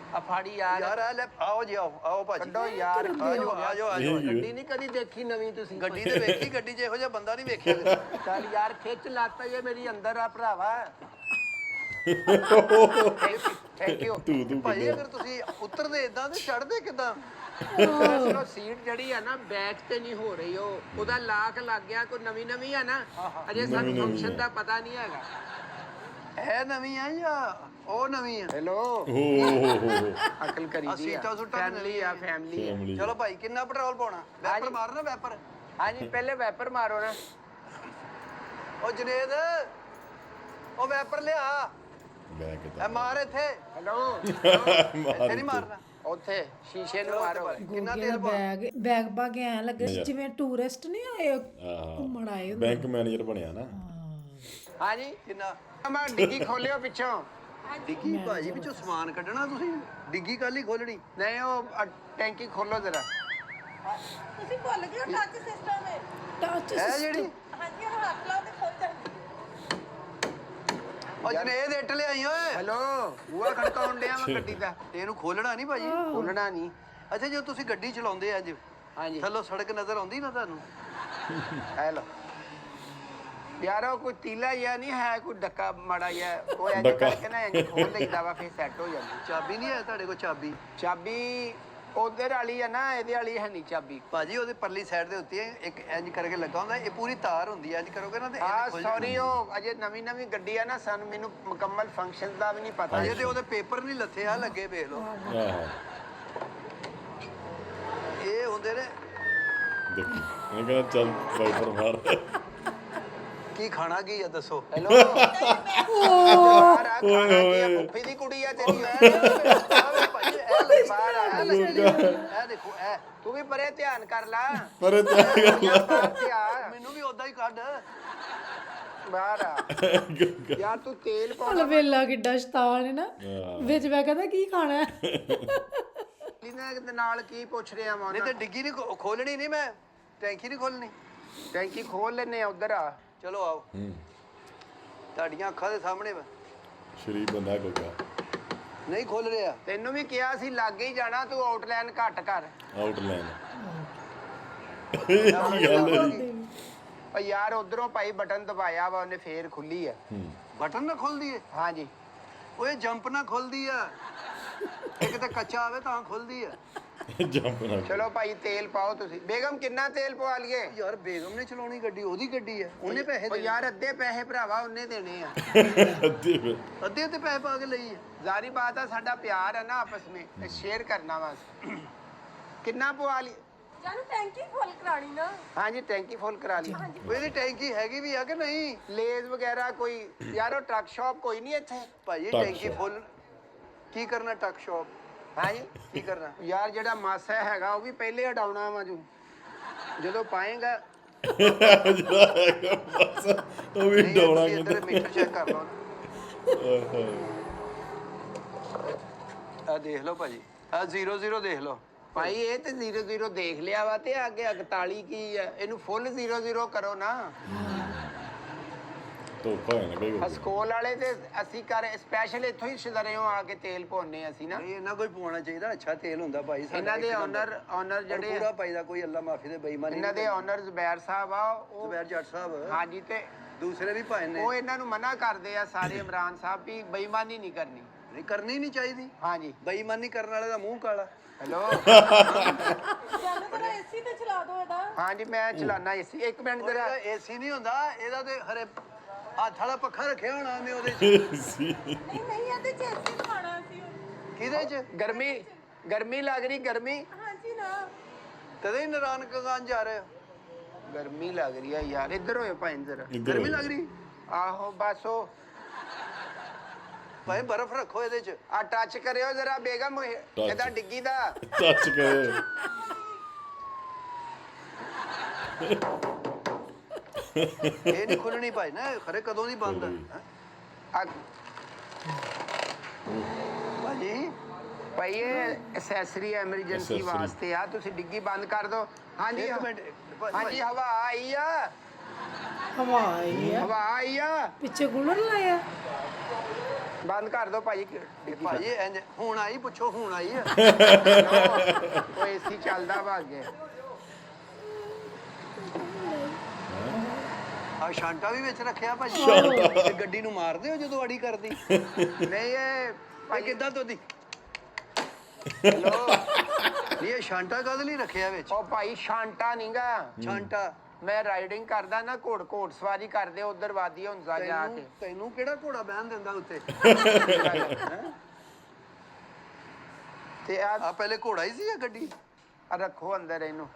ਆ ਫਾੜੀ ਯਾਰ। ਯਾਰ ਆ ਲੈ, ਆਓ ਜੀ, ਆਓ ਭਾਜੀ। ਕੱਢੋ ਯਾਰ। ਆ ਜਾਓ। ਗੱਡੀ ਨਹੀਂ ਕਦੀ ਦੇਖੀ ਨਵੀਂ ਤੁਸੀਂ? ਗੱਡੀ ਤੇ ਵੇਖੀ, ਗੱਡੀ 'ਚ ਇਹੋ ਜਿਹਾ ਬੰਦਾ ਨਹੀਂ ਵੇਖਿਆ ਕਦੇ। ਚੱਲ ਯਾਰ ਖਿੱਚ ਲੱਤ ਜੇ ਮੇਰੀ ਅੰਦਰ ਆ ਭਰਾਵਾ। Thank you. ਤੂੰ ਭਾਜੀ ਅਗਰ ਤੁਸੀਂ ਉਤਰਦੇ ਇਦਾਂ ਤੇ ਚੜਦੇ ਕਿਦਾਂ? ਚਲੋ ਸੀਟ ਜਿਹੜੀ ਆ ਨਾ ਬੈਕ ਤੇ ਨਹੀਂ ਹੋ ਰਹੀ, ਉਹਦਾ ਲਾਕ ਲੱਗ ਗਿਆ। ਕੋਈ ਨਵੀਂ ਆ ਨਾ, ਅਜੇ ਸਾਨੂੰ ਫੰਕਸ਼ਨ ਦਾ ਪਤਾ ਨਹੀਂ ਹੈਗਾ। ਇਹ ਨਵੀਂ ਆ ਜਾਂ ਉਹ ਨਵੀਂ ਆ? ਹੈਲੋ ਓਹ ਅਕਲ ਕਰੀ ਦੀ ਸੀਟਾਂ ਸੁੱਟਾਂ ਫੈਮਿਲੀ ਆ, ਫੈਮਿਲੀ ਆ। ਚਲੋ ਭਾਈ, ਕਿੰਨਾ ਪੈਟਰੋਲ ਪਾਉਣਾ? ਵੈਪਰ ਮਾਰਨਾ, ਵੈਪਰ। ਹਾਂਜੀ ਪਹਿਲੇ ਵੈਪਰ ਮਾਰੋ ਨਾ। ਉਹ ਜਨੇਦ, ਉਹ ਵੈਪਰ ਲਿਆ। ਬੈਗ ਐ ਮਾਰ ਇੱਥੇ ਹੈਲੋ ਇੱਥੇ ਨਹੀਂ ਮਾਰਨਾ ਉੱਥੇ ਸ਼ੀਸ਼ੇ ਨੂੰ ਮਾਰੋ ਕਿੰਨਾ ਗੋਗੇ ਦਾ ਬੈਗ ਪਾ ਕੇ ਐ ਲੱਗੇ ਜਿਵੇਂ ਟੂਰਿਸਟ ਨਹੀਂ ਆਏ ਘੁੰਮਣ ਆਏ ਹੁੰਦੇ। ਬੈਂਕ ਮੈਨੇਜਰ ਬਣਿਆ ਨਾ। ਹਾਂਜੀ ਕਿੰਨਾ ਮੈਂ ਡਿੱਗੀ ਖੋਲਿਓ ਪਿੱਛੋਂ ਡਿੱਗੀ ਭਾਜੀ ਵਿੱਚੋਂ ਸਮਾਨ ਕੱਢਣਾ ਤੁਸੀਂ ਡਿੱਗੀ ਕੱਲ ਹੀ ਖੋਲਣੀ ਨਹੀਂ ਉਹ ਟੈਂਕੀ ਖੋਲੋ ਜਰਾ ਤੁਸੀਂ ਭੁੱਲ ਗਏ ਹੋ ਟੱਚ ਸਿਸਟਮ ਹੈ ਟੱਚ ਇਹ ਜਿਹੜੀ ਹਾਂਜੀ ਉਹ ਹੱਥ ਲਾਓ ਤੇ ਖੁੱਲ ਜਾਂਦੀ ਉਹ ਜਨੇਦ ਇੱਟ ਲਿਆਈ ਓਏ ਹੈਲੋ ਬੂਆ ਖੜਕਾਉਣ ਡਿਆ ਮੈਂ ਗੱਡੀ ਦਾ ਇਹਨੂੰ ਖੋਲਣਾ ਨਹੀਂ ਭਾਜੀ ਖੋਲਣਾ ਨਹੀਂ ਅੱਛਾ ਜਦੋਂ ਤੁਸੀਂ ਗੱਡੀ ਚਲਾਉਂਦੇ ਅੱਜ ਹਾਂਜੀ ਥੱਲੋਂ ਸੜਕ ਨਜ਼ਰ ਆਉਂਦੀ ਨਾ ਤੁਹਾਨੂੰ ਹੈਲੋ ਯਾਰੋ ਕੋਈ ਤੀਲਾ ਜਾਂ ਨਹੀਂ ਹੈ ਕੋਈ ਡੱਕਾ ਮਾੜਾ ਜਾਂ ਉਹ ਇੰਜ ਡੱਕਾ। ਕਰਕੇ ਨਾ ਇੰਜ ਖੋਲ ਲਈਦਾ ਵਾ ਫਿਰ ਸੈੱਟ ਹੋ ਜਾਂਦੀ ਚਾਬੀ ਨਹੀਂ ਹੈ ਤੁਹਾਡੇ ਕੋਲ ਚਾਬੀ ਚਾਬੀ ਉਧਰ ਵਾਲੀ ਆ ਨਾ ਇਹਦੇ ਵਾਲੀ ਹੈ ਨਹੀਂ ਚਾਬੀ ਭਾਜੀ ਉਹਦੇ ਪਰਲੀ ਸਾਈਡ ਦੇ ਉੱਤੇ ਇੱਕ ਇੰਜ ਕਰਕੇ ਲੱਗਾ ਹੁੰਦਾ ਇਹ ਪੂਰੀ ਤਾਰ ਹੁੰਦੀ ਹੈ ਇੰਜ ਕਰੋਗੇ ਨਾ ਤੇ ਆ ਇਹ ਖੁੱਲ ਸੌਰੀ ਉਹ ਅਜੇ ਨਵੀਂ ਗੱਡੀ ਆ ਨਾ ਸਾਨੂੰ ਮੈਨੂੰ ਮੁਕੰਮਲ ਫੰਕਸ਼ਨ ਦਾ ਵੀ ਨਹੀਂ ਪਤਾ ਅਜੇ ਤੇ ਉਹਦੇ ਪੇਪਰ ਨਹੀਂ ਲੱਥੇ ਆ ਲੱਗੇ ਵੇਖ ਲਓ ਆਹੋ ਇਹ ਹੁੰਦੇ ਨੇ ਦੇਖੀ ਮੈਂ ਕਹਿੰਦਾ ਚੱਲ ਵਾਈਪਰ ਮਾਰ। ਕੀ ਖਾਣਾ ਕੀ ਆ ਦੱਸੋ ਹੈਲੋ ਬਾਹਰ ਆ ਖਾਣਾ ਕੀ ਆ ਫੁੱਫੀ ਦੀ ਕੁੜੀ ਆ ਤੇਰੀ ਆਵੇ ਭਾਜੀ ਇਹ ਲੈ ਬਾਹਰ ਆ ਇਹ ਦੇਖੋ ਇਹ ਤੂੰ ਵੀ ਪਰੇ ਧਿਆਨ ਕਰ ਲਾ ਪਰ ਮੈਨੂੰ ਵੀ ਉਦਾਂ ਹੀ ਕੱਢ ਬਾਹਰ ਆ ਯਾਰ ਤੂੰ ਤੇਲ ਪਾ ਹਲ ਵੇਲਾ ਕਿੱਡਾ ਸ਼ੈਤਾਨ ਹੈ ਨਾ ਵਿੱਚ ਮੈਂ ਕਹਿੰਦਾ ਕੀ ਖਾਣਾ ਹੈ? ਲੈਣਾ ਦੇ ਨਾਲ ਕੀ ਪੁੱਛ ਰਿਹਾ ਮੈਂ ਨਹੀਂ ਤੇ ਡਿੱਗੀ ਨਹੀਂ ਖੋਲਣੀ ਨਹੀਂ ਮੈਂ ਟੈਂਕੀ ਨਹੀਂ ਖੋਲਣੀ ਟੈਂਕੀ ਖੋਲ ਲੈਨੇ ਆ ਉਧਰ ਆ ਚਲੋ ਆਓ ਤੁਹਾਡੀਆਂ ਅੱਖਾਂ ਦੇ ਸਾਹਮਣੇ ਵਾ ਸ਼ਰੀਫ ਬੰਦਾ ਗੋਗਾ ਨਹੀਂ ਖੋਲ ਰਿਹਾ ਤੈਨੂੰ ਵੀ ਕਿਹਾ ਸੀ ਲਾਗੇ ਹੀ ਜਾਣਾ ਤੂੰ ਆਊਟਲਾਈਨ ਘੱਟ ਕਰ ਆਊਟਲਾਈਨ ਕੀ ਗੱਲ ਹੈ ਜੀ? ਓ ਯਾਰ ਉਧਰੋਂ ਭਾਈ ਬਟਨ ਦਬਾਇਆ ਵਾ ਉਹਨੇ ਫੇਰ ਖੁੱਲੀ ਆ ਬਟਨ ਨਾ ਖੁੱਲਦੀ ਏ ਹਾਂਜੀ ਓਏ ਜੰਪ ਨਾ ਖੁੱਲਦੀ ਆ ਇੱਕ ਤਾਂ ਕੱਚਾ ਆਵੇ ਤਾਂ ਖੁੱਲਦੀ ਆ ਜੰਪ ਨਾ ਚਲੋ ਭਾਈ ਤੇਲ ਪਾਓ ਤੁਸੀਂ ਬੇਗਮ ਕਿੰਨਾ ਤੇਲ ਪਵਾ ਲਈਏ ਯਾਰ ਬੇਗਮ ਨੇ ਚਲਾਉਣੀ ਗੱਡੀ ਉਹਦੀ ਗੱਡੀ ਹੈ ਉਹਨੇ ਪੈਸੇ ਓ ਦੇਣੇ ਯਾਰ ਅੱਧੇ ਪੈਸੇ ਭਰਾਵਾ ਉਹਨੇ ਦੇਣੇ ਆ ਅੱਧੇ ਫਿਰ। ਅੱਧੇ ਤੇ ਪੈਸੇ ਪਾ ਕੇ ਲਈ ਹੈ ਜ਼ਾਰੀ ਬਾਤ ਆ ਸਾਡਾ ਪਿਆਰ ਹੈ ਨਾ ਆਪਸ ਵਿੱਚ ਸ਼ੇਅਰ ਕਰਨਾ ਵਾ ਕਿੰਨਾ ਪਵਾ ਲਈ ਜਾਨੂੰ ਟੈਂਕੀ ਫੁੱਲ ਕਰਾਣੀ ਨਾ ਹਾਂਜੀ ਟੈਂਕੀ ਫੁੱਲ ਕਰਾ ਲਈ ਓਏ ਇਹਦੀ ਟੈਂਕੀ ਹੈਗੀ ਵੀ ਆ ਕਿ ਨਹੀਂ ਲੇਜ਼ ਵਗੈਰਾ ਕੋਈ ਯਾਰ ਉਹ ਟਰੱਕ ਸ਼ਾਪ ਕੋਈ ਨਹੀਂ ਇੱਥੇ ਭਾਜੀ ਟੱਕ ਟੈਂਕੀ ਸ਼ਾਪ। ਫੁੱਲ ਕੀ ਕਰਨਾ ਟੱਕ ਸ਼ਾਪ ਹਾਂਜੀ ਕੀ ਕਰਨਾ ਯਾਰ ਜਿਹੜਾ ਮਾਸਾ ਹੈਗਾ ਉਹ ਵੀ ਪਹਿਲੇ ਹਟਾਉਣਾ ਵਾ ਜਦੋਂ ਪਾਏਗਾ ਜਿਹੜਾ ਹੈਗਾ ਬਸ ਉਹ ਵੀ ਨਹੀਂ ਡੋਲਾ ਤੁਸੀਂ ਇੱਧਰ ਮੀਟਰ ਚੈੱਕ ਕਰ ਲਓ ਆ ਦੇਖ ਲਓ ਭਾਜੀ ਆ 00 ਦੇਖ ਲਓ ਭਾਈ ਇਹ ਤੇ 00 ਦੇਖ ਲਿਆ ਵਾ ਤੇ ਅੱਗੇ 41 ਕੀ ਆ ਇਹਨੂੰ ਫੁੱਲ 00 ਕਰੋ ਨਾ ਧੋਖਾ ਹੈ ਨਾ ਕੋਈ ਹਸਕੋਲ ਵਾਲੇ ਤੇ ਅਸੀਂ ਕਰ ਸਪੈਸ਼ਲ ਇੱਥੋਂ ਹੀ ਸ਼ਦਰਿਓਂ ਆ ਕੇ ਤੇਲ ਪਾਉਨੇ ਅਸੀਂ ਨਾ ਨਹੀਂ ਇਹਨਾਂ ਕੋਈ ਪਵਾਉਣਾ ਚਾਹੀਦਾ ਅੱਛਾ ਤੇਲ ਹੁੰਦਾ ਭਾਈ ਸਾਡਾ ਇਹਨਾਂ ਦੇ ਇੱਕ ਨੰਬਰ। ਓਨਰ ਜਿਹੜੇ ਪੂਰਾ ਪਾਈਦਾ ਕੋਈ ਅੱਲਾ ਮਾਫੀ ਦੇ ਬੇਈਮਾਨੀ ਇਹਨਾਂ ਦੇ ਓਨਰ ਜ਼ੁਬੈਰ ਸਾਹਿਬ ਆ ਉਹ ਜ਼ੁਬੈਰ ਜੱਟ ਸਾਹਿਬ ਹਾਂਜੀ ਤੇ ਦੂਸਰੇ ਵੀ ਭਾਈ ਨੇ ਉਹ ਇਹਨਾਂ ਨੂੰ ਮਨਾ ਕਰਦੇ ਆ ਸਾਰੇ ਇਮਰਾਨ ਸਾਹਿਬ ਵੀ ਬੇਈਮਾਨੀ ਨਹੀਂ ਕਰਨੀ ਨਹੀਂ ਕਰਨੀ ਨਹੀਂ ਚਾਹੀਦੀ ਹਾਂਜੀ ਬੇਈਮਾਨੀ ਕਰਨ ਵਾਲੇ ਦਾ ਮੂੰਹ ਕਾਲਾ ਹੈਲੋ ਜਾਨੂੰ ਤੇਰਾ ਏਸੀ ਤੇ ਚਲਾ ਦੋ ਇਹਦਾ ਹਾਂਜੀ ਮੈਂ ਚਲਾਨਾ ਏਸੀ 1 ਮਿੰਟ ਉਹਦਾ ਜਰਾ ਏਸੀ ਨਹੀਂ ਹੁੰਦਾ ਇਹਦਾ ਤੇ ਹਰੇ ਹੱਥ ਵਾਲਾ ਪੱਖਾ ਰੱਖਿਆ ਹੋਣਾ ਮੈਂ ਉਹਦੇ ਚ ਨਹੀਂ ਇਹਦੇ ਚ ਏਸੀ ਲਵਾਉਣਾ ਸੀ ਕਿਹਦੇ ਚ ਗਰਮੀ ਲੱਗ ਰਹੀ ਗਰਮੀ ਹਾਂਜੀ ਨਾ ਤਦੇ ਹੀ ਨਰਾਨ ਕਗਾਨ ਜਾ ਰਹੇ ਹੋ ਗਰਮੀ ਲੱਗ ਰਹੀ ਆ ਯਾਰ ਇੱਧਰ ਹੋਏ ਭਾਈ ਜਰਾ ਇੱਧਰ ਗਰਮੀ ਲੱਗ ਰਹੀ ਆਹੋ ਬਸ ਉਹ ਭਾਈ ਬਰਫ਼ ਰੱਖੋ ਇਹਦੇ ਚ ਆ ਟੱਚ ਕਰਿਓ ਜਰਾ ਬੇਗਮ ਇਹਦਾ ਡਿੱਗੀ ਦਾ ਟੱਚ ਕਰੇ ਇਹ ਨਹੀਂ ਖੁੱਲਣੀ ਭਾਈ ਨਾ ਖਰੇ ਕਦੋਂ ਦੀ ਬੰਦ ਹੈ ਆ ਭਾਜੀ ਭਾਈ ਇਹ ਐਕਸੈਸਰੀ ਐਮਰਜੈਂਸੀ Accessory। ਵਾਸਤੇ ਆ ਤੁਸੀਂ ਡਿੱਗੀ ਬੰਦ ਕਰ ਦਿਓ ਹਾਂਜੀ ਇੱਕ ਮਿੰਟ ਹਾਂਜੀ ਹਵਾ ਆਈ ਆ ਹਵਾ ਆਈ ਆ ਹਵਾ ਆਈ ਆ ਪਿੱਛੇ ਕੂਲਰ ਲਾਇਆ ਬੰਦ ਕਰ ਦਿਓ ਭਾਈ ਭਾਜੀ ਇੰਜ ਹੁਣ ਆਈ ਪੁੱਛੋ ਹੁਣ ਆਈ ਆ ਉਹ ਏਸੀ ਚੱਲਦਾ ਵਾ ਅੱਗੇ ਆ ਸ਼ਾਂਟਾ ਵੀ ਵਿੱਚ ਰੱਖਿਆ ਭਾਜੀ ਤੇ ਗੱਡੀ ਨੂੰ ਮਾਰਦੇ ਹੋ ਜਦੋਂ ਅੜੀ ਕਰਦੀ ਨਹੀਂ ਇਹ ਭਾਈ ਕਿੱਦਾਂ ਤੋਦੀ ਹੈਲੋ ਨਹੀਂ ਇਹ ਸ਼ਾਂਟਾ ਕਦ ਲਈ ਰੱਖਿਆ ਵਿੱਚ ਉਹ ਭਾਈ ਸ਼ਾਂਟਾ ਨਹੀਂਗਾ ਸ਼ਾਂਟਾ ਮੈਂ ਰਾਈਡਿੰਗ ਕਰਦਾ ਨਾ ਘੋੜ ਸਵਾਰੀ ਕਰਦੇ ਉਧਰ ਵਾਦੀ ਹੁੰਜ਼ਾ ਜਾ ਕੇ ਤੈਨੂੰ ਕਿਹੜਾ ਘੋੜਾ ਬਹਿਣ ਦਿੰਦਾ ਉੱਤੇ ਤੇ ਆ ਆ ਪਹਿਲੇ ਘੋੜਾ ਹੀ ਸੀ ਜਾਂ ਗੱਡੀ ਰੱਖੋ ਅੰਦਰ ਇਹਨੂੰ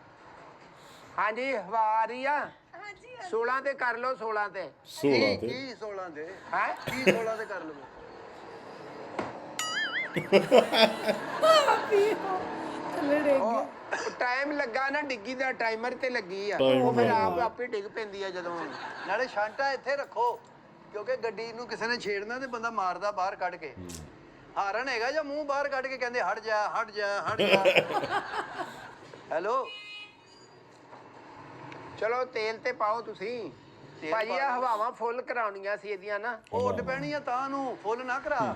ਹਾਂਜੀ ਹਵਾ ਆ ਰਹੀ ਆ ਹਾਂਜੀ 16 ਤੇ ਕਰ ਲਓ 16 ਤੇ 16 ਤੇ ਕੀ 16 ਦੇ ਹੈ ਕੀ 16 ਤੇ ਕਰ ਲਵੋ ਥੱਲੇ ਡਿੱਗ ਗਿਆ ਉਹ ਟਾਈਮ ਲੱਗਾ ਨਾ ਡਿੱਗੀ ਦਾ ਟਾਈਮਰ ਤੇ ਲੱਗੀ ਆ ਉਹ ਫਿਰ ਆਪੇ ਡਿੱਗ ਪੈਂਦੀ ਆ ਜਦੋਂ ਨਾਲੇ ਸ਼ਾਂਟਾ ਇੱਥੇ ਰੱਖੋ ਕਿਉਂਕਿ ਗੱਡੀ ਨੂੰ ਕਿਸੇ ਨੇ ਛੇੜਨਾ ਤੇ ਬੰਦਾ ਮਾਰਦਾ ਬਾਹਰ ਕੱਢ ਕੇ ਹਾਰਨ ਹੈਗਾ ਜਾਂ ਮੂੰਹ ਬਾਹਰ ਕੱਢ ਕੇ ਕਹਿੰਦੇ ਹਟ ਜਾ ਹਟ ਜਾ ਹਟ ਜਾ ਹੈਲੋ ਚਲੋ ਤੇਲ ਤੇ ਪਾਓ ਤੁਸੀਂ ਭਾਜੀ ਆ ਹਵਾਵਾਂ ਫੁੱਲ ਕਰਾਉਣੀਆਂ ਸੀ ਇਹਦੀਆਂ ਨਾ ਉਹ ਉੱਡ ਪੈਣੀ ਆ ਤਾਂ ਨੂੰ ਫੁੱਲ ਨਾ ਕਰਾ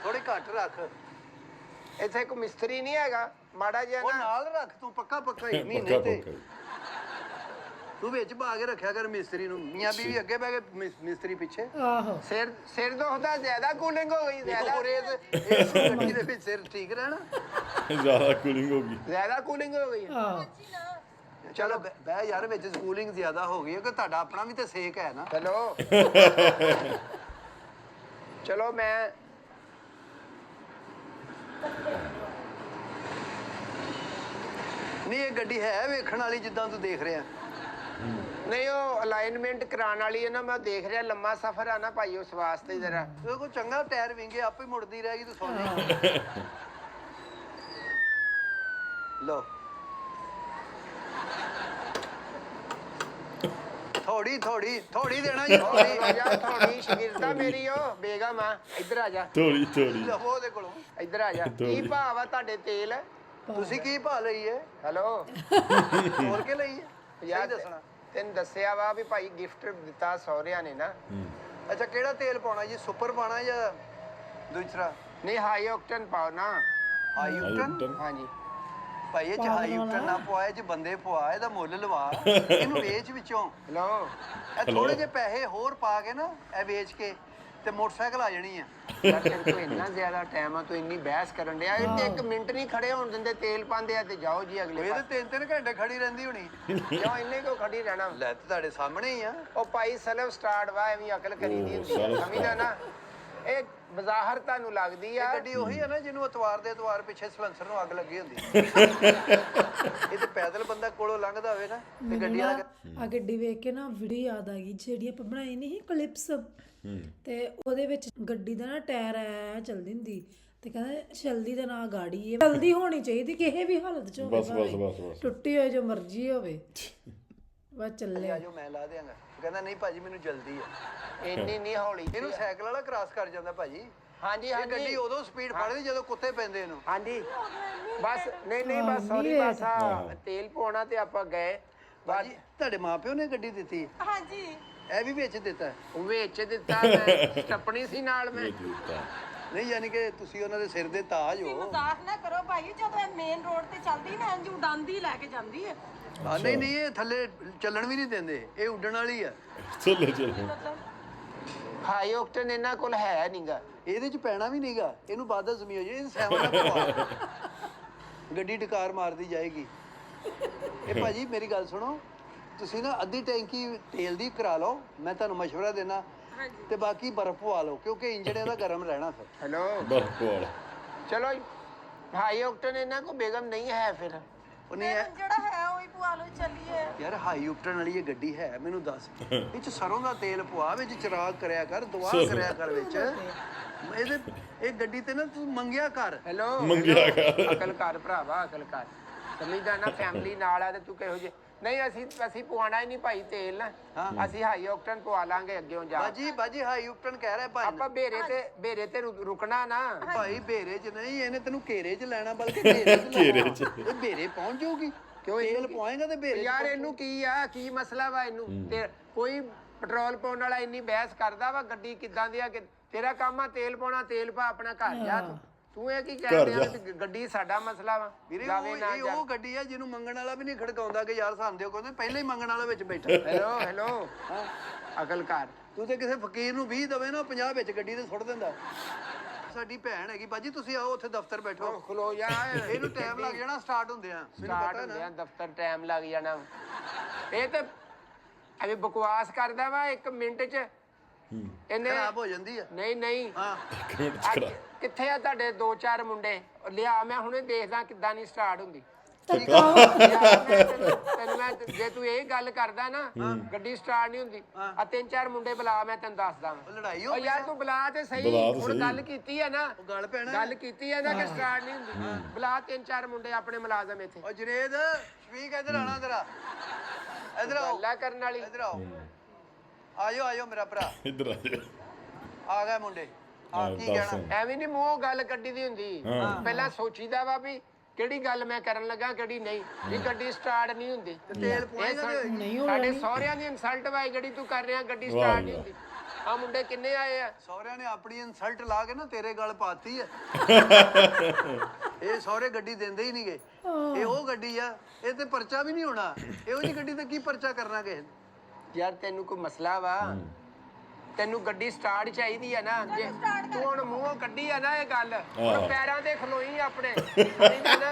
ਥੋੜੀ ਘੱਟ ਰੱਖ ਇੱਥੇ ਕੋਈ ਮਿਸਤਰੀ ਨਹੀਂ ਹੈਗਾ ਮਾੜਾ ਜਿਹਾ ਉਹ ਨਾ ਨਾਲ ਰੱਖ ਤੂੰ ਪੱਕਾ ਪੱਕਾ ਹੀ ਮਹੀਨੇ ਤੇ ਤੂੰ ਵਿੱਚ ਪਾ ਕੇ ਰੱਖਿਆ ਕਰ ਮਿਸਤਰੀ ਨੂੰ ਮੀਆਂ ਬੀਵੀ ਅੱਗੇ ਬਹਿ ਕੇ ਮਿਸਤਰੀ ਪਿੱਛੇ ਆਹੋ ਸਿਰ ਦੁਖਦਾ ਜ਼ਿਆਦਾ ਕੂਲਿੰਗ ਹੋ ਗਈ ਜ਼ਿਆਦਾ ਹੋਰ ਇਸ ਗੱਡੀ ਦੇ ਵਿੱਚ ਸਿਰ ਠੀਕ ਰਹਿਣਾ ਜ਼ਿਆਦਾ ਕੂਲਿੰਗ ਹੋ ਗਈ ਜ਼ਿਆਦਾ ਕੂਲਿੰਗ ਹੋ ਗਈ ਆਹੋ ਚਲੋ ਬਹਿ ਯਾਰ ਵਿੱਚ ਸਕੂਲਿੰਗ ਜ਼ਿਆਦਾ ਹੋ ਗਈ ਹੈ ਕਿ ਤੁਹਾਡਾ ਆਪਣਾ ਵੀ ਤੇ ਸੇਕ ਹੈ ਨਾ ਚਲੋ ਚਲੋ ਮੈਂ ਨਹੀਂ ਇਹ ਗੱਡੀ ਹੈ ਵੇਖਣ ਵਾਲੀ ਜਿੱਦਾਂ ਤੂੰ ਦੇਖ ਰਿਹਾ ਨਹੀਂ ਉਹ ਅਲਾਈਨਮੈਂਟ ਕਰਾਉਣ ਵਾਲੀ ਹੈ ਨਾ ਮੈਂ ਦੇਖ ਰਿਹਾ ਲੰਮਾ ਸਫ਼ਰ ਆ ਨਾ ਭਾਈ ਉਸ ਵਾਸਤੇ ਜਰਾ ਤੇ ਕੋਈ ਚੰਗਾ ਟਾਇਰ ਵਿੰਗੇ ਆਪੇ ਮੁੜਦੀ ਰਹੇਗੀ ਤੂੰ ਸੌਂ ਜਾ ਲੋ ਥੋੜੀ ਦੇਣਾ ਜੀ ਥੋੜੀ ਆ ਜਾ ਥੋੜੀ ਸ਼ਗਿਰਦਾ ਮੇਰੀ ਉਹ ਬੇਗਮ ਆ ਇੱਧਰ ਆ ਜਾ ਥੋੜੀ ਲਵੋ ਉਹਦੇ ਕੋਲੋਂ ਇੱਧਰ ਆ ਜਾ ਕੀ ਭਾਵ ਆ ਤੁਹਾਡੇ ਤੇਲ ਤੁਸੀਂ ਕੀ ਭਾ ਲਈ ਹੈ ਹੈਲੋ ਹੋਰ ਕੇ ਲਈ ਹੈ ਯਾਰ ਸਹੀ ਦੱਸਣਾ ਤੈਨੂੰ ਦੱਸਿਆ ਵਾ ਵੀ ਭਾਈ ਗਿਫਟ ਦਿੱਤਾ ਸਹੁਰਿਆਂ ਨੇ ਨਾ ਅੱਛਾ ਕਿਹੜਾ ਤੇਲ ਪਾਉਣਾ ਜੀ ਸੁਪਰ ਪਾਉਣਾ ਜਾਂ ਦੂਸਰਾ ਨਹੀਂ ਹਾਈ ਆਕਟਨ ਪਾਓ ਨਾ ਹਾਈ ਯੂਟਨ ਹਾਂਜੀ ਭਾਈ ਇਹ ਚ ਹਾਈ ਯੂਟਨ ਨਾ ਪਵਾਏ ਚ ਬੰਦੇ ਪਵਾ ਇਹਦਾ ਮੁੱਲ ਲਵਾ ਇਹਨੂੰ ਵੇਚ ਵਿੱਚੋਂ ਲਓ ਇਹ ਥੋੜੇ ਜਿਹੇ ਪੈਸੇ ਹੋਰ ਪਾ ਕੇ ਨਾ ਇਹ ਵੇਚ ਕੇ ਤੇ ਮੋਟਰਸਾਈਕਲ ਆ ਜਾਣੀ ਆ ਯਾਰ ਤੇਰੇ ਕੋਲ ਇੰਨਾ ਜ਼ਿਆਦਾ ਟਾਈਮ ਆ ਤੂੰ ਇੰਨੀ ਬਹਿਸ ਕਰਨ ਡਿਆ ਇੱਥੇ ਇੱਕ ਮਿੰਟ ਨਹੀਂ ਖੜੇ ਹੋਣ ਦਿੰਦੇ ਤੇਲ ਪਾਉਂਦੇ ਆ ਤੇ ਜਾਓ ਜੀ ਅਗਲੇ ਇਹ ਤੇ 3-3 ਘੰਟੇ ਖੜੀ ਰਹਿੰਦੀ ਹੋਣੀ ਕਿਉਂ ਇੰਨੇ ਕੋ ਖੜੀ ਰਹਿਣਾ ਲੈ ਤੇ ਤੁਹਾਡੇ ਸਾਹਮਣੇ ਹੀ ਆ ਉਹ ਭਾਈ ਸਲਫ ਸਟਾਰਟ ਵਾ ਐਵੇਂ ਅਕਲ ਕਰੀਦੀ ਹੁੰਦੀ ਸਮਝਦਾ ਨਾ ਇਹ ਬਜ਼ਾਹਰ ਤੁਹਾਨੂੰ ਲੱਗਦੀ ਇਹ ਆ ਗੱਡੀ ਉਹੀ ਆ ਨਾ ਜਿਹਨੂੰ ਅਤਵਾਰ ਦੇ ਅਤਵਾਰ ਪਿੱਛੇ ਸਲੈਂਸਰ ਨੂੰ ਅੱਗ ਲੱਗੀ ਹੁੰਦੀ ਇਹ ਤੇ ਪੈਦਲ ਬੰਦਾ ਕੋਲੋਂ ਲੰਘਦਾ ਹੋਵੇ ਨਾ ਤੇ ਗੱਡੀ ਵਾਲਾ ਆ ਗੱਡੀ ਵੇਖ ਕੇ ਨਾ ਵੀਡੀਓ ਯਾਦ ਆ ਗਈ ਜਿਹੜੀ ਆਪਾਂ ਬਣਾਈ ਨਹੀਂ ਸੀ ਕਲਿੱਪਸ ਤੇ ਉਹਦੇ ਵਿੱਚ ਗੱਡੀ ਦਾ ਨਾ ਟਾਇਰ ਐ ਚੱਲਦੀ ਹੁੰਦੀ ਤੇ ਕਹਿੰਦਾ ਚਲਦੀ ਦਾ ਨਾ ਗਾੜੀ ਹੈ ਚਲਦੀ ਹੋਣੀ ਚਾਹੀਦੀ ਕਿਸੇ ਵੀ ਹਾਲਤ ਚ ਹੋਵੇ ਬਸ ਟੁੱਟੀ ਹੋਏ ਜੋ ਮਰਜ਼ੀ ਹੋਵੇ ਬਸ ਚੱਲੇ ਆਜੋ ਮੈਂ ਲਾ ਦਿਆਂਗਾ ਕਹਿੰਦਾ ਨਹੀਂ ਭਾਜੀ ਮੈਨੂੰ ਜਲਦੀ ਆ ਇੰਨੀ ਨਹੀਂ ਹੌਲੀ ਇਹਨੂੰ ਸਾਈਕਲ ਵਾਲਾ ਕ੍ਰਾਸ ਕਰ ਜਾਂਦਾ ਭਾਜੀ ਹਾਂਜੀ ਇਹ ਹਾਂਜੀ ਗੱਡੀ ਉਦੋਂ ਸਪੀਡ ਫੜਦੀ ਜਦੋਂ ਕੁੱਤੇ ਪੈਂਦੇ ਇਹਨੂੰ ਹਾਂਜੀ ਬਸ ਨਹੀਂ ਬਸ ਸੌਰੀ ਬਸ ਆ ਤੇਲ ਪਾਉਣਾ ਤੇ ਆਪਾਂ ਗਏ ਭਾਜੀ ਤੁਹਾਡੇ ਮਾਪਿਓ ਨੇ ਗੱਡੀ ਦਿੱਤੀ ਹਾਂਜੀ ਇਹ ਵੀ ਵੇਚ ਦਿੱਤਾ ਵੇਚ ਦਿੱਤਾ ਮੈਂ ਸਟੱਪਣੀ ਸੀ ਨਾਲ ਮੈਂ ਨਹੀਂ ਯਾਨੀ ਕਿ ਤੁਸੀਂ ਉਹਨਾਂ ਦੇ ਸਿਰ ਦੇ ਤਾਜ ਹੋ ਮਜ਼ਾਕ ਨਾ ਕਰੋ ਭਾਈ ਜਦੋਂ ਇਹ ਮੇਨ ਰੋਡ ਤੇ ਚੱਲਦੀ ਨਾ ਇੰਜ ਉਡਾਂਦੀ ਲੈ ਕੇ ਜਾਂਦੀ ਹੈ ਨਹੀਂ ਇਹ ਥੱਲੇ ਚੱਲਣ ਵੀ ਨਹੀਂ ਦਿੰਦੇ ਇਹ ਉੱਡਣ ਵਾਲੀ ਆ ਚਲੋ ਹਾਈ ਆਕਟਨ ਇਹਨਾਂ ਕੋਲ ਹੈ ਨਹੀਂਗਾ ਇਹਦੇ ਚ ਪੈਣਾ ਵੀ ਨਹੀਂਗਾ ਇਹਨੂੰ ਬਾਦਲ ਜ਼ਮੀ ਹੋ ਜਾਏ ਇਹ ਸੈਵਨ ਨਾ ਪਵਾ ਗੱਡੀ ਟਕਾਰ ਮਾਰਦੀ ਜਾਏਗੀ ਇਹ ਭਾਜੀ ਮੇਰੀ ਗੱਲ ਸੁਣੋ ਤੁਸੀਂ ਨਾ ਅੱਧੀ ਟੈਂਕੀ ਤੇਲ ਦੀ ਕਰਾ ਲਓ ਮੈਂ ਤੁਹਾਨੂੰ ਮਸ਼ਵਰਾ ਦੇਣਾ ਤੇ ਬਾਕੀ ਬਰਫ਼ ਪਵਾ ਲਓ ਕਿਉਂਕਿ ਇੰਜਣ ਇਹਦਾ ਗਰਮ ਰਹਿਣਾ ਫਿਰ ਹੈਲੋ ਬਰਫ ਵਾਲਾ ਚਲੋ ਹਾਈ ਆਕਟਨ ਇਹਨਾਂ ਕੋ ਬੇਗਮ ਨਹੀਂ ਹੈ ਫਿਰ ਉਹ ਨਹੀਂ ਹੈ ਜਿਹੜਾ ਹੈ ਉਹੀ ਪਵਾ ਲਓ ਚੱਲੀਏ ਯਾਰ ਹਾਈ ਉਪਟਨ ਵਾਲੀ ਇਹ ਗੱਡੀ ਹੈ ਮੈਨੂੰ ਦੱਸ ਇਹ ਚ ਸਰੋਂ ਦਾ ਤੇਲ ਪਵਾ ਵਿੱਚ ਚਿਰਾਗ ਕਰਿਆ ਕਰ ਦੁਆ ਕਰਿਆ ਕਰ ਵਿੱਚ ਇਹਦੇ ਇਹ ਗੱਡੀ ਤੇ ਨਾ ਤੂੰ ਮੰਗਿਆ ਕਰ ਹੈਲੋ ਮੰਗਿਆ ਕਰ। ਅਕਲ ਕਰ ਭਰਾਵਾ ਅਕਲ ਕਰ ਸਮਝਦਾ ਨਾ ਫੈਮਿਲੀ ਨਾਲ ਆ ਤੇ ਤੂੰ ਕਿਹੋ ਜਿਹੇ ਨਹੀਂ ਅਸੀਂ ਪਵਾਉਣਾ ਹੀ ਨਹੀਂ ਭਾਈ ਤੇਲ ਨਾ ਅਸੀਂ ਹਾਈ ਆਕਟਨ ਪਵਾ ਲਾਂਗੇ ਅੱਗੇੋਂ ਜਾ ਬਾਜੀ ਹਾਈ ਉਪਟਨ ਕਹਿ ਰਿਹਾ ਭਾਈ ਆਪਾਂ ਬੇਰੇ ਤੇ ਰੁਕਣਾ ਨਾ ਭਾਈ ਬੇਰੇ 'ਚ ਨਹੀਂ ਇਹਨੇ ਤੈਨੂੰ ਘੇਰੇ 'ਚ ਲੈਣਾ ਬਲਕਿ ਘੇਰੇ 'ਚ ਇਹ ਬੇਰੇ ਪਹੁੰਚ ਜਾਊਗੀ ਕਿਉਂ ਤੇਲ ਪਵਾਏਗਾ ਤੇ ਬੇਰੇ ਯਾਰ ਇਹਨੂੰ ਕੀ ਆ ਕੀ ਮਸਲਾ ਵਾ ਇਹਨੂੰ ਤੇ ਕੋਈ ਪੈਟਰੋਲ ਪਾਉਣ ਵਾਲਾ ਇੰਨੀ ਬਹਿਸ ਕਰਦਾ ਵਾ ਗੱਡੀ ਕਿੱਦਾਂ ਦੀ ਆ ਕਿ ਤੇਰਾ ਕੰਮ ਆ ਤੇਲ ਪਾਉਣਾ ਤੇਲ ਪਾ ਆਪਣਾ ਘਰ ਜਾ ਤੂੰ ਇਹ ਕੀ ਕਹਿੰਦੇ ਆ ਗੱਡੀ ਸਾਡਾ ਮਸਲਾ ਵਾ ਵੀਰੇ ਜਾਵੇ ਨਾ ਜਾ ਉਹ ਗੱਡੀ ਆ ਜਿਹਨੂੰ ਮੰਗਣ ਵਾਲਾ ਵੀ ਨਹੀਂ ਖੜਕਾਉਂਦਾ ਕਿ ਯਾਰ ਸਾਨੂੰ ਦਿਓ ਕਹਿੰਦੇ ਪਹਿਲਾਂ ਹੀ ਮੰਗਣ ਵਾਲਾ ਵਿੱਚ ਬੈਠਾ ਹੈਲੋ ਅਕਲ ਕਰ ਤੂੰ ਤੇ ਕਿਸੇ ਫਕੀਰ ਨੂੰ 20 ਦਵੇ ਨਾ 50 ਵਿੱਚ ਗੱਡੀ ਤੇ ਸੁੱਟ ਦਿੰਦਾ ਸਾਡੀ ਭੈਣ ਹੈਗੀ ਬਾਜੀ ਤੁਸੀਂ ਆਓ ਉੱਥੇ ਦਫ਼ਤਰ ਬੈਠੋ ਖਲੋ ਜਾ ਇਹਨੂੰ ਟਾਈਮ ਲੱਗ ਜਾਣਾ ਸਟਾਰਟ ਹੁੰਦੇ ਆ ਸਟਾਰਟ ਹੁੰਦੇ ਆ ਦਫ਼ਤਰ ਟਾਈਮ ਲੱਗ ਜਾਣਾ ਇਹ ਤੇ ਐਵੇਂ ਬਕਵਾਸ ਕਰਦਾ ਵਾ 1 ਮਿੰਟ 'ਚ ਇਹਨੇ ਖਰਾਬ ਹੋ ਜਾਂਦੀ ਆ ਨਹੀਂ ਹਾਂ ਕਿੱਥੇ ਆ ਤੁਹਾਡੇ 2-4 ਮੁੰਡੇ ਲਿਆ ਮੈਂ ਹੁਣੇ ਦੇਖਦਾ ਕਿੱਦਾਂ ਨਹੀਂ ਸਟਾਰਟ ਹੁੰਦੀ ਤੈਨੂੰ ਮੈਂ ਜੇ ਤੂੰ ਇਹ ਗੱਲ ਕਰਦਾ ਨਾ ਗੱਡੀ ਸਟਾਰਟ ਨਹੀਂ ਹੁੰਦੀ ਆ 3-4 ਮੁੰਡੇ ਬੁਲਾ ਮੈਂ ਤੈਨੂੰ ਦੱਸਦਾ ਲੜਾਈ ਓ ਯਾਰ ਤੂੰ ਬੁਲਾ ਤੇ ਸਹੀ ਹੁਣ ਗੱਲ ਕੀਤੀ ਹੈ ਨਾ ਗੱਲ ਪੈਣਾ ਗੱਲ ਕੀਤੀ ਹੈ ਨਾ ਕਿ ਸਟਾਰਟ ਨਹੀਂ ਹੁੰਦੀ ਬੁਲਾ 3-4 ਮੁੰਡੇ ਆਪਣੇ ਮੁਲਾਜ਼ਮ ਇੱਥੇ ਓ ਜਨੇਦ ਸ਼ਫੀਕ ਇੱਧਰ ਆਣਾ ਤੇਰਾ ਇੱਧਰ ਆਓ ਗੱਲਾਂ ਕਰਨ ਵਾਲੀ ਇੱਧਰ ਆਓ ਆਜੋ ਮੇਰਾ ਭਰਾ ਇੱਧਰ ਆ ਜਾ ਆ ਗਏ ਮੁੰਡੇ ਆ ਕੀ ਕਹਿਣਾ ਐਵੇਂ ਨਹੀਂ ਮੂੰਹ ਗੱਲ ਕੱਢੀ ਦੀ ਹੁੰਦੀ ਪਹਿਲਾਂ ਸੋਚੀਦਾ ਵਾ ਵੀ ਕਿਹੜੀ ਗੱਲ ਮੈਂ ਕਰਨ ਲੱਗਾ ਕਿਹੜੀ ਨਹੀਂ ਵੀ ਗੱਡੀ ਸਟਾਰਟ ਨਹੀਂ ਹੁੰਦੀ ਤੇਲ ਪੁਆਏਗਾ ਸਾਡੇ ਸਹੁਰਿਆਂ ਦੀ ਇਨਸਲਟ ਵਾ ਜਿਹੜੀ ਤੂੰ ਕਰ ਰਿਹਾ ਗੱਡੀ ਸਟਾਰਟ ਨਹੀਂ ਹੁੰਦੀ ਆ ਮੁੰਡੇ ਕਿੰਨੇ ਆਏ ਆ ਸਹੁਰਿਆਂ ਨੇ ਆਪਣੀ ਇਨਸਲਟ ਲਾ ਕੇ ਨਾ ਤੇਰੇ ਗੱਲ ਪਾਤੀ ਹੈ ਇਹ ਸਹੁਰੇ ਗੱਡੀ ਦਿੰਦੇ ਹੀ ਨਹੀਂਗੇ ਇਹ ਉਹ ਗੱਡੀ ਆ ਇਹ ਤੇ ਪਰਚਾ ਵੀ ਨਹੀਂ ਹੋਣਾ ਇਹੋ ਜਿਹੀ ਗੱਡੀ ਤੇ ਕੀ ਪਰਚਾ ਕਰਨਾ ਕਿਸੇ ਨੇ ਯਾਰ ਤੈਨੂੰ ਕੋਈ ਮਸਲਾ ਵਾ ਤੈਨੂੰ ਗੱਡੀ ਸਟਾਰਟ ਚਾਹੀਦੀ ਆ ਨਾ ਜੇ ਤੂੰ ਹੁਣ ਮੂੰਹੋਂ ਕੱਢੀ ਆ ਨਾ ਇਹ ਗੱਲ ਹੁਣ ਪੈਰਾਂ ਤੇ ਖਲੋਈ ਆਪਣੇ ਠੀਕ ਆ ਨਾ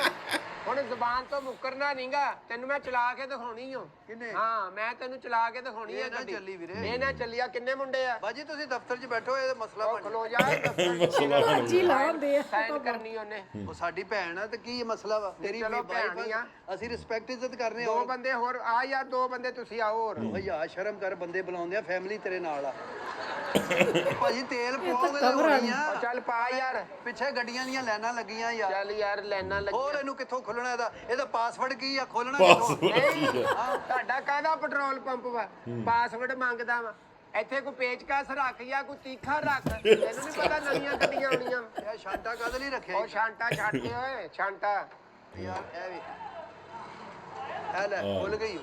ਹੁਣ ਜ਼ਬਾਨ ਤੋਂ ਮੁੱਕਰਨਾ ਨਹੀਂਗਾ ਤੈਨੂੰ ਮੈਂ ਚਲਾ ਕੇ ਦਿਖਾਉਣੀ ਓ ਕਿੰਨੇ ਹਾਂ ਮੈਂ ਤੈਨੂੰ ਚਲਾ ਕੇ ਦਿਖਾਉਣੀ ਆ ਗੱਡੀ ਚੱਲੀ ਵੀਰੇ ਇਹ ਨਾ ਚੱਲਿਆ ਕਿੰਨੇ ਮੁੰਡੇ ਆ ਬਾਜੀ ਤੁਸੀਂ ਦਫ਼ਤਰ 'ਚ ਬੈਠੋ ਇਹ ਮਸਲਾ ਬਣ ਖਲੋ ਜਾ ਦਫ਼ਤਰ ਜੀ ਲਾਉਂਦੇ ਆ ਸਾਈਨ ਕਰਨੀ ਉਹਨੇ ਉਹ ਸਾਡੀ ਭੈਣ ਆ ਤੇ ਕੀ ਮਸਲਾ ਵਾ ਤੇਰੀ ਚਲੋ ਭੈਣ ਹੀ ਆ। ਅਸੀਂ ਰਿਸਪੈਕਟ ਇੱਜ਼ਤ ਕਰਨੇ ਦੋ ਬੰਦੇ ਹੋਰ ਆ ਯਾਰ 2 ਬੰਦੇ ਤੁਸੀਂ ਆਓ ਹੋਰ ਭਈਆ ਸ਼ਰਮ ਕਰ ਬੰਦੇ ਬੁਲਾਉਂਦੇ ਆ ਫੈਮਿਲੀ ਤੇਰੇ ਨਾਲ ਆ ਭਾਜੀ ਤੇਲ ਪਾਓਗੇ ਤਾਂ ਹੋਣੀ ਆ ਚੱਲ ਪਾ ਯਾਰ ਪਿੱਛੇ ਗੱਡੀਆਂ ਦੀਆਂ ਲਾਈਨਾਂ ਲੱਗੀਆਂ ਯਾਰ ਚੱਲ ਯਾਰ ਲੈਣਾ ਲੱਗ ਹੋਰ ਇਹਨੂੰ ਕਿੱਥੋਂ ਖੋਲਣਾ ਇਹਦਾ ਪਾਸਵਰਡ ਕੀ ਆ ਖੋਲਣਾ ਕਿੱਥੋਂ ਤੁਹਾਡਾ ਕਾਹਦਾ ਪੈਟਰੋਲ ਪੰਪ ਵਾ ਪਾਸਵਰਡ ਮੰਗਦਾ ਵਾ ਇੱਥੇ ਕੋਈ ਪੇਚਕਸ ਰੱਖ ਜਾਂ ਕੋਈ ਤੀਖਾ ਰੱਖ ਤੈਨੂੰ ਨਹੀਂ ਪਤਾ ਨਵੀਆਂ ਗੱਡੀਆਂ ਆਉਣੀਆਂ ਇਹ ਸ਼ਾਂਟਾ ਕਾਹਦੇ ਲਈ ਰੱਖਿਆ ਉਹ ਛਾਂਟਾ ਛੱਡ ਦੇ ਓਏ ਛਾਂਟਾ ਯਾਰ ਇਹ ਵੀ ਇਹ ਲੈ ਖੁੱਲ ਗਈ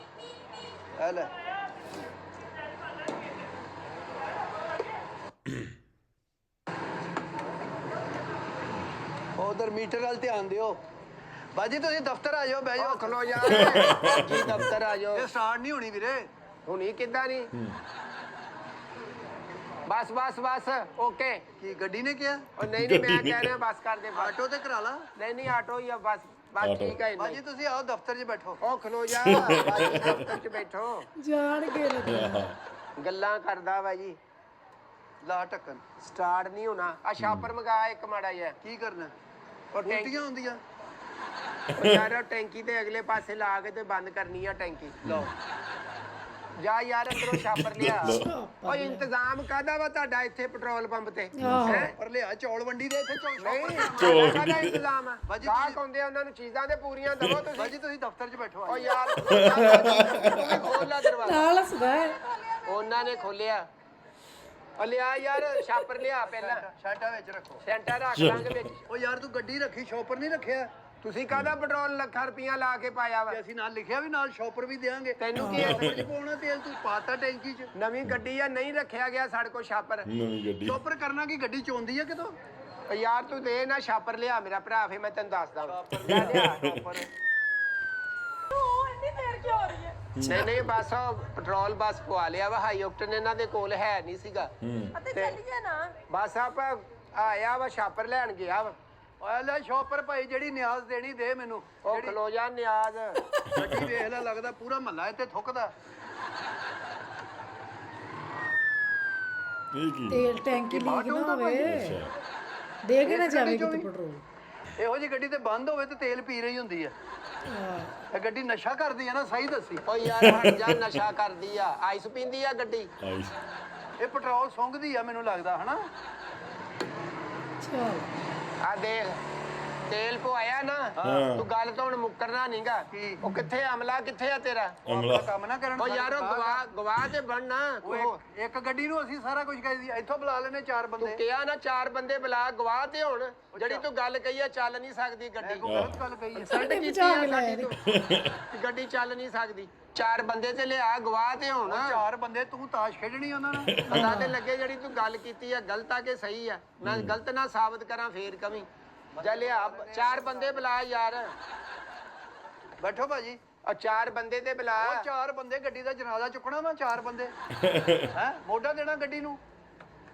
ਇਹ ਲੈ ਉਧਰ ਮੀਟਰ ਵੱਲ ਧਿਆਨ ਦਿਓ ਬਾਜੀ ਤੁਸੀਂ ਦਫ਼ਤਰ ਆ ਜਾਓ ਬਹਿ ਜਾਓ ਖਲੋ ਜਾ ਜੀ ਦਫ਼ਤਰ ਆ ਜਾਓ ਇਹ ਸਟਾਰਟ ਨਹੀਂ ਹੋਣੀ ਵੀਰੇ ਹੁਣੀ ਕਿੱਦਾਂ ਨਹੀਂ ਬਸ ਓਕੇ ਕੀ ਗੱਡੀ ਨੇ ਕਿਹਾ ਉਹ ਨਹੀਂ ਮੈਂ ਕਹਿ ਰਿਹਾ ਬਸ ਕਰ ਦੇ ਬਸ। ਆਟੋ ਤੇ ਕਰਾ ਲਾ ਨਹੀਂ ਆਟੋ ਹੀ ਆ ਬਸ ਠੀਕ ਹੈ ਬਾਜੀ ਤੁਸੀਂ ਆਓ ਦਫ਼ਤਰ 'ਚ ਬੈਠੋ ਉਹ ਖਲੋ ਜਾ ਬਾਜੀ ਦਫ਼ਤਰ 'ਚ ਬੈਠੋ ਜਾਣ ਕੇ ਲੱਗਾ ਗੱਲਾਂ ਕਰਦਾ ਵਾ ਜੀ ਲਾ ਢੱਕਣ ਸਟਾਰਟ ਨਹੀਂ ਹੋਣਾ ਆ ਸ਼ਾਪਰ ਮਗਾ ਇੱਕ ਮਾੜਾ ਜਿਹਾ ਕੀ ਕਰਨਾ ਉਹ ਟੈਂਕੀ ਉਲਟੀਆਂ ਹੁੰਦੀਆਂ ਉਹ ਯਾਰ ਉਹ ਟੈਂਕੀ ਤੇ ਅਗਲੇ ਪਾਸੇ ਲਾ ਕੇ ਤੇ ਬੰਦ ਕਰਨੀ ਆ ਟੈਂਕੀ ਲਓ ਜਾ ਯਾਰ ਅੰਦਰੋਂ ਛਾਪਰ ਲਿਆ ਓ ਇੰਤਜ਼ਾਮ ਕਾਹਦਾ ਵਾ ਤੁਹਾਡਾ ਇੱਥੇ ਪੈਟਰੋਲ ਪੰਪ ਤੇ ਹੈਂ? ਪਰ ਲਿਆ ਚੌਲ ਵੰਡੀ ਦੇ ਇੱਥੇ ਚੌਲ ਨਹੀਂ ਕਾਹਦਾ ਇੰਤਜ਼ਾਮ ਆ ਬਾਜੀ ਗਾਹਕ ਆਉਂਦੇ ਆ ਉਹਨਾਂ ਨੂੰ ਚੀਜ਼ਾਂ ਦੇ ਪੂਰੀਆਂ ਦਵੋ ਤੁਸੀਂ ਬਾਜੀ ਤੁਸੀਂ ਦਫ਼ਤਰ 'ਚ ਬੈਠੋ ਓ ਯਾਰ ਤੂੰ ਵੀ ਖੋਲ ਲਾ ਦਰਵਾਜ਼ਾ ਨਾਲ ਹੱਸਦਾ ਹੈ ਉਹਨਾਂ ਨੇ ਖੋਲਿਆ ਓ ਲਿਆ ਯਾਰ ਛਾਪਰ ਲਿਆ ਪਹਿਲਾਂ ਸ਼ਾਂਟਾ ਵਿੱਚ ਰੱਖੋ ਸੈਂਟਰ ਰੱਖ ਲਾਂਗੇ ਵਿੱਚ ਉਹ ਯਾਰ ਤੂੰ ਗੱਡੀ ਰੱਖੀ ਸ਼ੌਪਰ ਨਹੀਂ ਰੱਖਿਆ ਤੁਸੀਂ ਕਾਹਦਾ ਪੈਟਰੋਲ ਲੱਖਾਂ ਰੁਪਈਆ ਲਾ ਕੇ ਪਾਇਆ ਵਾ ਤੇ ਅਸੀਂ ਨਾਲ ਲਿਖਿਆ ਵੀ ਨਾਲ ਸ਼ੌਪਰ ਵੀ ਦੇਾਂਗੇ ਤੈਨੂੰ ਕੀ ਹੈ ਸ਼ੌਪਰ 'ਚ ਪਾਉਣਾ ਤੇਲ ਤੂੰ ਪਾਤਾ ਟੈਂਕੀ 'ਚ ਨਵੀਂ ਗੱਡੀ ਆ ਨਹੀਂ ਰੱਖਿਆ ਗਿਆ ਸਾਡੇ ਕੋਲ ਛਾਪਰ ਨਵੀਂ ਗੱਡੀ ਸ਼ੌਪਰ ਕਰਨਾ ਕੀ ਗੱਡੀ ਚੋਂਦੀ ਆ ਕਿਤੋਂ ਓ ਯਾਰ ਤੂੰ ਦੇ ਨਾ ਛਾਪਰ ਲਿਆ ਮੇਰਾ ਭਰਾ ਫੇ ਮੈਂ ਤੈਨੂੰ ਦੱਸਦਾ ਲੈ ਲਿਆ ਛਾਪਰ ਉਹ ਇੰਨੀ ਦੇਰ ਕਿਉਂ ਹੋ ਰਹੀ ਹੈ ਨਹੀਂ ਬਸ ਉਹ ਪੈਟਰੋਲ ਬਸ ਪਵਾ ਲਿਆ ਵਾ ਹਾਈ ਆਕਟਨ ਇਹਨਾਂ ਦੇ ਕੋਲ ਹੈ ਨਹੀਂ ਸੀਗਾ ਅਤੇ ਚੱਲੀਏ ਨਾ ਬਸ ਆਪਾਂ ਆਇਆ ਵਾ ਛਾਪਰ ਲੈਣ ਗਿਆ ਵਾ ਓਏ ਲੈ ਸ਼ੌਪਰ ਭਾਈ ਜਿਹੜੀ ਨਿਆਜ਼ ਦੇਣੀ ਦੇ ਮੈਨੂੰ ਉਹ ਖਲੋ ਜਾ ਨਿਆਜ਼ ਗੱਡੀ ਵੇਖ ਲੈ ਲੱਗਦਾ ਪੂਰਾ ਮਹੱਲਾ ਇੱਥੇ ਥੁੱਕਦਾ ਇਹ ਕੀ ਤੇਲ ਟੈਂਕੀ ਲੀਕ ਨਾ ਹੋਵੇ ਦੇ ਕੇ ਨਾ ਜਾਵੇ ਕਿਤੇ ਪੈਟਰੋਲ ਇਹੋ ਜਿਹੀ ਗੱਡੀ ਤੇ ਬੰਦ ਹੋਵੇ ਤੇ ਤੇਲ ਪੀ ਰਹੀ ਹੁੰਦੀ ਆ ਇਹ ਗੱਡੀ ਨਸ਼ਾ ਕਰਦੀ ਆ ਨਾ ਸਹੀ ਦੱਸੀ ਓ ਯਾਰ ਹਟ ਜਾ ਨਸ਼ਾ ਕਰਦੀ ਆ ਆਈਸ ਪੀਂਦੀ ਆ ਗੱਡੀ ਆਈ ਇਹ ਪੈਟਰੋਲ ਸੁੰਘਦੀ ਆ ਮੈਨੂੰ ਲੱਗਦਾ ਹਨਾ ਚਲ ਆ ਦੇਖ ਤੇਲ ਪਵਾਇਆ ਨਾ ਤੂੰ ਗੱਲ ਤੋਂ ਹੁਣ ਮੁੱਕਰਨਾ ਨਹੀਂਗਾ ਉਹ ਕਿੱਥੇ ਅਮਲਾ ਕਿੱਥੇ ਆ ਤੇਰਾ ਉਹ ਆਪਣਾ ਕੰਮ ਨਾ ਕਰਨ ਓ ਯਾਰ ਉਹ ਗਵਾਹ ਤੇ ਬਣਨਾ ਇੱਕ ਗੱਡੀ ਨੂੰ ਅਸੀਂ ਸਾਰਾ ਕੁਝ ਕਹੀ ਇੱਥੋਂ ਬੁਲਾ ਲੈਨੇ 4 ਬੰਦੇ ਕਿਹਾ ਨਾ 4 ਬੰਦੇ ਬੁਲਾ ਗਵਾਹ ਤੇ ਹੁਣ ਜਿਹੜੀ ਤੂੰ ਗੱਲ ਕਹੀ ਆ ਚੱਲ ਨਹੀਂ ਸਕਦੀ ਗੱਡੀ ਗਲਤ ਗੱਲ ਕਹੀ ਆ ਸੈਂਡ ਕੀਤੀ ਆ ਸਾਡੀ ਤੂੰ ਗੱਡੀ ਚੱਲ ਨਹੀਂ ਸਕਦੀ 4 ਬੰਦੇ ਤੇ ਲਿਆ ਗਵਾਹ ਤੇ ਹੁਣ 4 ਬੰਦੇ ਤੂੰ ਤਾਸ਼ ਖੇਡਣੀ ਉਹਨਾਂ ਨਾਲ ਪਤਾ ਤੇ ਲੱਗੇ ਜਿਹੜੀ ਤੂੰ ਗੱਲ ਕੀਤੀ ਆ ਗਲਤ ਆ ਕਿ ਸਹੀ ਆ ਮੈਂ ਗਲਤ ਨਾ ਸਾਬਤ ਕਰਾਂ ਫੇਰ ਕਵੀ ਜਾ ਲਿਆ 4 ਬੰਦੇ ਬੁਲਾ ਯਾਰ ਬੈਠੋ ਭਾਜੀ ਔਰ 4 ਬੰਦੇ ਤੇ ਬੁਲਾ ਉਹ 4 ਬੰਦੇ ਗੱਡੀ ਦਾ ਜਨਾਜ਼ਾ ਚੁੱਕਣਾ ਵਾ 4 ਬੰਦੇ ਹੈ ਮੋਢਾ ਦੇਣਾ ਗੱਡੀ ਨੂੰ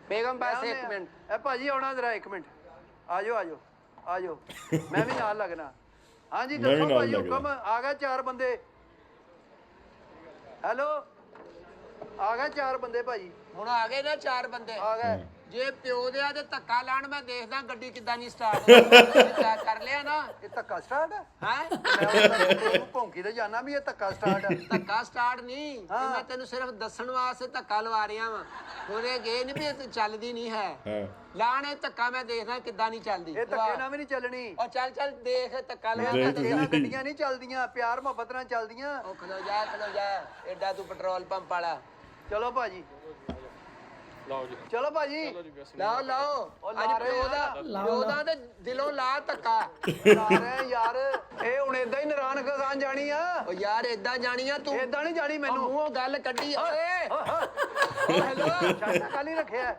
ਬੇਗਮ ਬਸ 1 ਮਿੰਟ ਇਹ ਭਾਜੀ ਆਉਣਾ ਜ਼ਰਾ 1 ਮਿੰਟ ਆਜੋ ਮੈਂ ਵੀ ਨਾਲ ਲੱਗਣਾ ਹਾਂਜੀ ਮੈਂ ਵੀ ਦੱਸੋ ਨਾਲ ਭਾਜੀ ਲੱਗਣਾ। ਹੁਕਮ ਆ ਗਏ 4 ਬੰਦੇ ਹੈਲੋ ਆ ਗਏ 4 ਬੰਦੇ ਭਾਜੀ ਹੁਣ ਆ ਗਏ ਨਾ 4 ਬੰਦੇ ਆ ਗਏ ਜੇ ਪਿਓ ਦੇ ਆ ਤੇ ਧੱਕਾ ਲਾਣ ਮੈਂ ਦੇਖਦਾ ਗੱਡੀ ਕਿੱਦਾਂ ਨਹੀਂ ਸਟਾਰਟ ਚੈੱਕ ਕਰ ਲਿਆ ਨਾ ਇਹ ਧੱਕਾ ਸਟਾਰਟ ਹੈ ਹੈ ਮੈਂ ਭੌਂਕੀ ਤੇ ਜਾਣਾ ਵੀ ਇਹ ਧੱਕਾ ਸਟਾਰਟ ਹੈ ਧੱਕਾ ਸਟਾਰਟ ਨਹੀਂ ਇਹ ਮੈਂ ਤੈਨੂੰ ਸਿਰਫ ਦੱਸਣ ਵਾਸਤੇ ਧੱਕਾ ਲਵਾ ਰਿਹਾ ਵਾਂ ਉਹਨੇ ਗਏ ਨਹੀਂ ਵੀ ਇਹ ਚੱਲਦੀ ਨਹੀਂ ਹੈ ਲਾਣ ਇਹ ਧੱਕਾ ਮੈਂ ਦੇਖਦਾ ਕਿੱਦਾਂ ਨਹੀਂ ਚੱਲਦੀ ਇਹ ਧੱਕੇ ਨਾਲ ਵੀ ਨਹੀਂ ਚੱਲਣੀ ਉਹ ਚੱਲ ਚੱਲ ਦੇਖ ਧੱਕਾ ਲਵਾ ਧੱਕੇ ਨਾਲ ਗੱਡੀਆਂ ਨਹੀਂ ਚੱਲਦੀਆਂ ਪਿਆਰ ਮੁਹੱਬਤ ਨਾਲ ਚੱਲਦੀਆਂ ਉਹ ਖਲੋ ਜਾ ਐਡਾ ਤੂੰ ਪੈਟਰੋਲ ਪੰਪ ਵਾਲਾ ਚਲੋ ਭਾਜੀ ਲਓ ਜੀ ਚਲੋ ਭਾਜੀ ਲਾਓ ਅੱਜ ਪਿਓ ਦਾ ਤੇ ਦਿਲੋਂ ਲਾ ਧੱਕਾ ਯਾਰ ਯਾਰ ਇਹ ਹੁਣ ਏਦਾਂ ਹੀ ਨਰਾਨ ਖਜ਼ਾਨ ਜਾਣੀ ਆ ਉਹ ਯਾਰ ਏਦਾਂ ਜਾਣੀ ਆ ਤੂੰ ਏਦਾਂ ਨਹੀਂ ਜਾਣੀ ਮੈਨੂੰ ਮੂੰਹੋਂ ਗੱਲ ਕੱਢੀ ਓਏ ਹੈਲੋ ਛੱਡ ਕਾਲੀ ਰੱਖਿਆ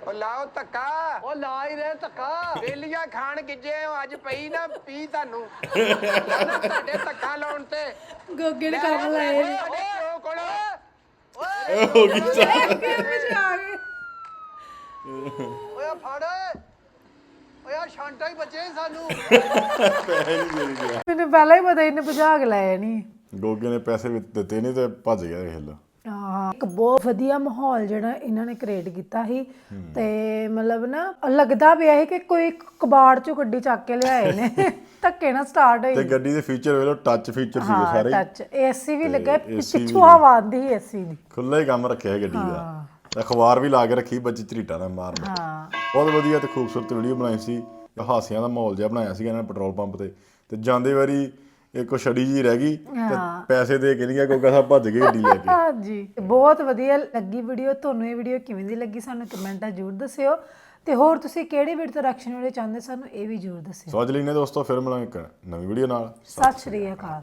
ਉਹ ਲਾਓ ਧੱਕਾ ਉਹ ਲਾ ਹੀ ਰਹੇ ਧੱਕਾ ਵੇਲੀਆਂ ਖਾਣ ਗਿੱਜੇ ਹੋ ਅੱਜ ਪਈ ਨਾ ਪੀ ਤੁਹਾਨੂੰ ਨਾ ਤੁਹਾਡੇ ਧੱਕਾ ਲਾਉਣ ਤੇ ਗੋਗੇ ਨੇ ਕੰਮ ਲਾਏ ਨੇ ਸਾਡੇ ਪਿਓ ਕੋਲ ਹੋ ਗਈ ਓਏ ਆ ਫੜ ਓਏ ਆ ਸ਼ਾਂਟਾ ਹੀ ਬਚੇ ਸਾਨੂੰ ਪੈਸੇ ਨਹੀਂ ਦੇ ਗਿਆ ਮੈਨੂੰ ਪਹਿਲਾਂ ਹੀ ਪਤਾ ਇਹਨੇ ਭਜਾ ਕੇ ਲਾਇਆ ਨਹੀਂ ਗੋਗੇ ਨੇ ਪੈਸੇ ਵੀ ਦਿੱਤੇ ਨਹੀਂ ਤੇ ਭੱਜ ਗਿਆ ਦੇਖ ਲਾ ਹਾਂ ਇੱਕ ਬਹੁਤ ਵਧੀਆ ਮਾਹੌਲ ਜਿਹੜਾ ਇਹਨਾਂ ਨੇ ਕ੍ਰੀਏਟ ਕੀਤਾ ਸੀ ਤੇ ਮਤਲਬ ਨਾ ਲੱਗਦਾ ਪਿਆ ਸੀ ਕਿ ਕੋਈ ਕਬਾੜ ਚੋਂ ਗੱਡੀ ਚੱਕ ਕੇ ਲਿਆਏ ਨੇ ਧੱਕੇ ਨਾਲ ਸਟਾਰਟ ਹੋਈ ਤੇ ਗੱਡੀ ਦੇ ਫੀਚਰ ਵੇਖ ਲਓ ਟੱਚ ਫੀਚਰ ਸੀਗੇ ਸਾਰੇ ਟੱਚ ਏਸੀ ਵੀ ਲੱਗਾ AC ਪਿੱਛੋਂ ਹਵਾ ਆਉਂਦੀ ਸੀ ਏਸੀ ਦੀ ਖੁੱਲਾ ਹੀ ਕੰਮ ਰੱਖਿਆ ਹੈ ਗੱਡੀ ਦਾ ਅਖਬਾਰ ਵੀ ਲਾ ਕੇ ਰੱਖੀ ਬੱਚੇ ਝਰੀਟਾ ਨਾ ਮਾਰਨ ਹਾਂ ਬਹੁਤ ਵਧੀਆ ਤੇ ਖੂਬਸੂਰਤ ਵੀਡੀਓ ਬਣਾਈ ਸੀ ਹਾਸਿਆਂ ਦਾ ਮਾਹੌਲ ਜਿਹਾ ਬਣਾਇਆ ਸੀਗਾ ਇਹਨਾਂ ਨੇ ਪੈਟਰੋਲ ਪੰਪ ਤੇ ਜਾਂਦੇ ਵਾਰੀ ਇੱਕ ਛੜੀ ਜੀ ਰਹਿ ਗਈ ਤੇ ਪੈਸੇ ਦੇ ਕੇ ਨਹੀਂ ਗਿਆ ਗੋਗਾ ਸਾਹਿਬ ਭੱਜ ਗਏ ਗੱਡੀ ਲੈ ਕੇ ਹਾਂਜੀ ਬਹੁਤ ਵਧੀਆ ਲੱਗੀ ਵੀਡੀਓ ਤੁਹਾਨੂੰ ਇਹ ਵੀਡੀਓ ਕਿਵੇਂ ਦੀ ਲੱਗੀ ਸਾਨੂੰ ਕਮੈਂਟਾਂ ਜ਼ਰੂਰ ਦੱਸਿਓ ਤੇ ਹੋਰ ਤੁਸੀਂ ਕਿਹੜੀ ਵੀਡੀਓ ਤੋਂ ਰਿਐਕਸ਼ਨ ਵੀਡੀਓ ਚਾਹੁੰਦੇ ਸਾਨੂੰ ਇਹ ਵੀ ਜ਼ਰੂਰ ਦੱਸਿਓ ਸੋ ਅੱਜ ਲਈ ਨੇ ਦੋਸਤੋ ਫਿਰ ਮਿਲਾਂਗੇ ਇੱਕ ਨਵੀਂ ਵੀਡੀਓ ਨਾਲ ਸਤਿ ਸ਼੍ਰੀ ਅਕਾਲ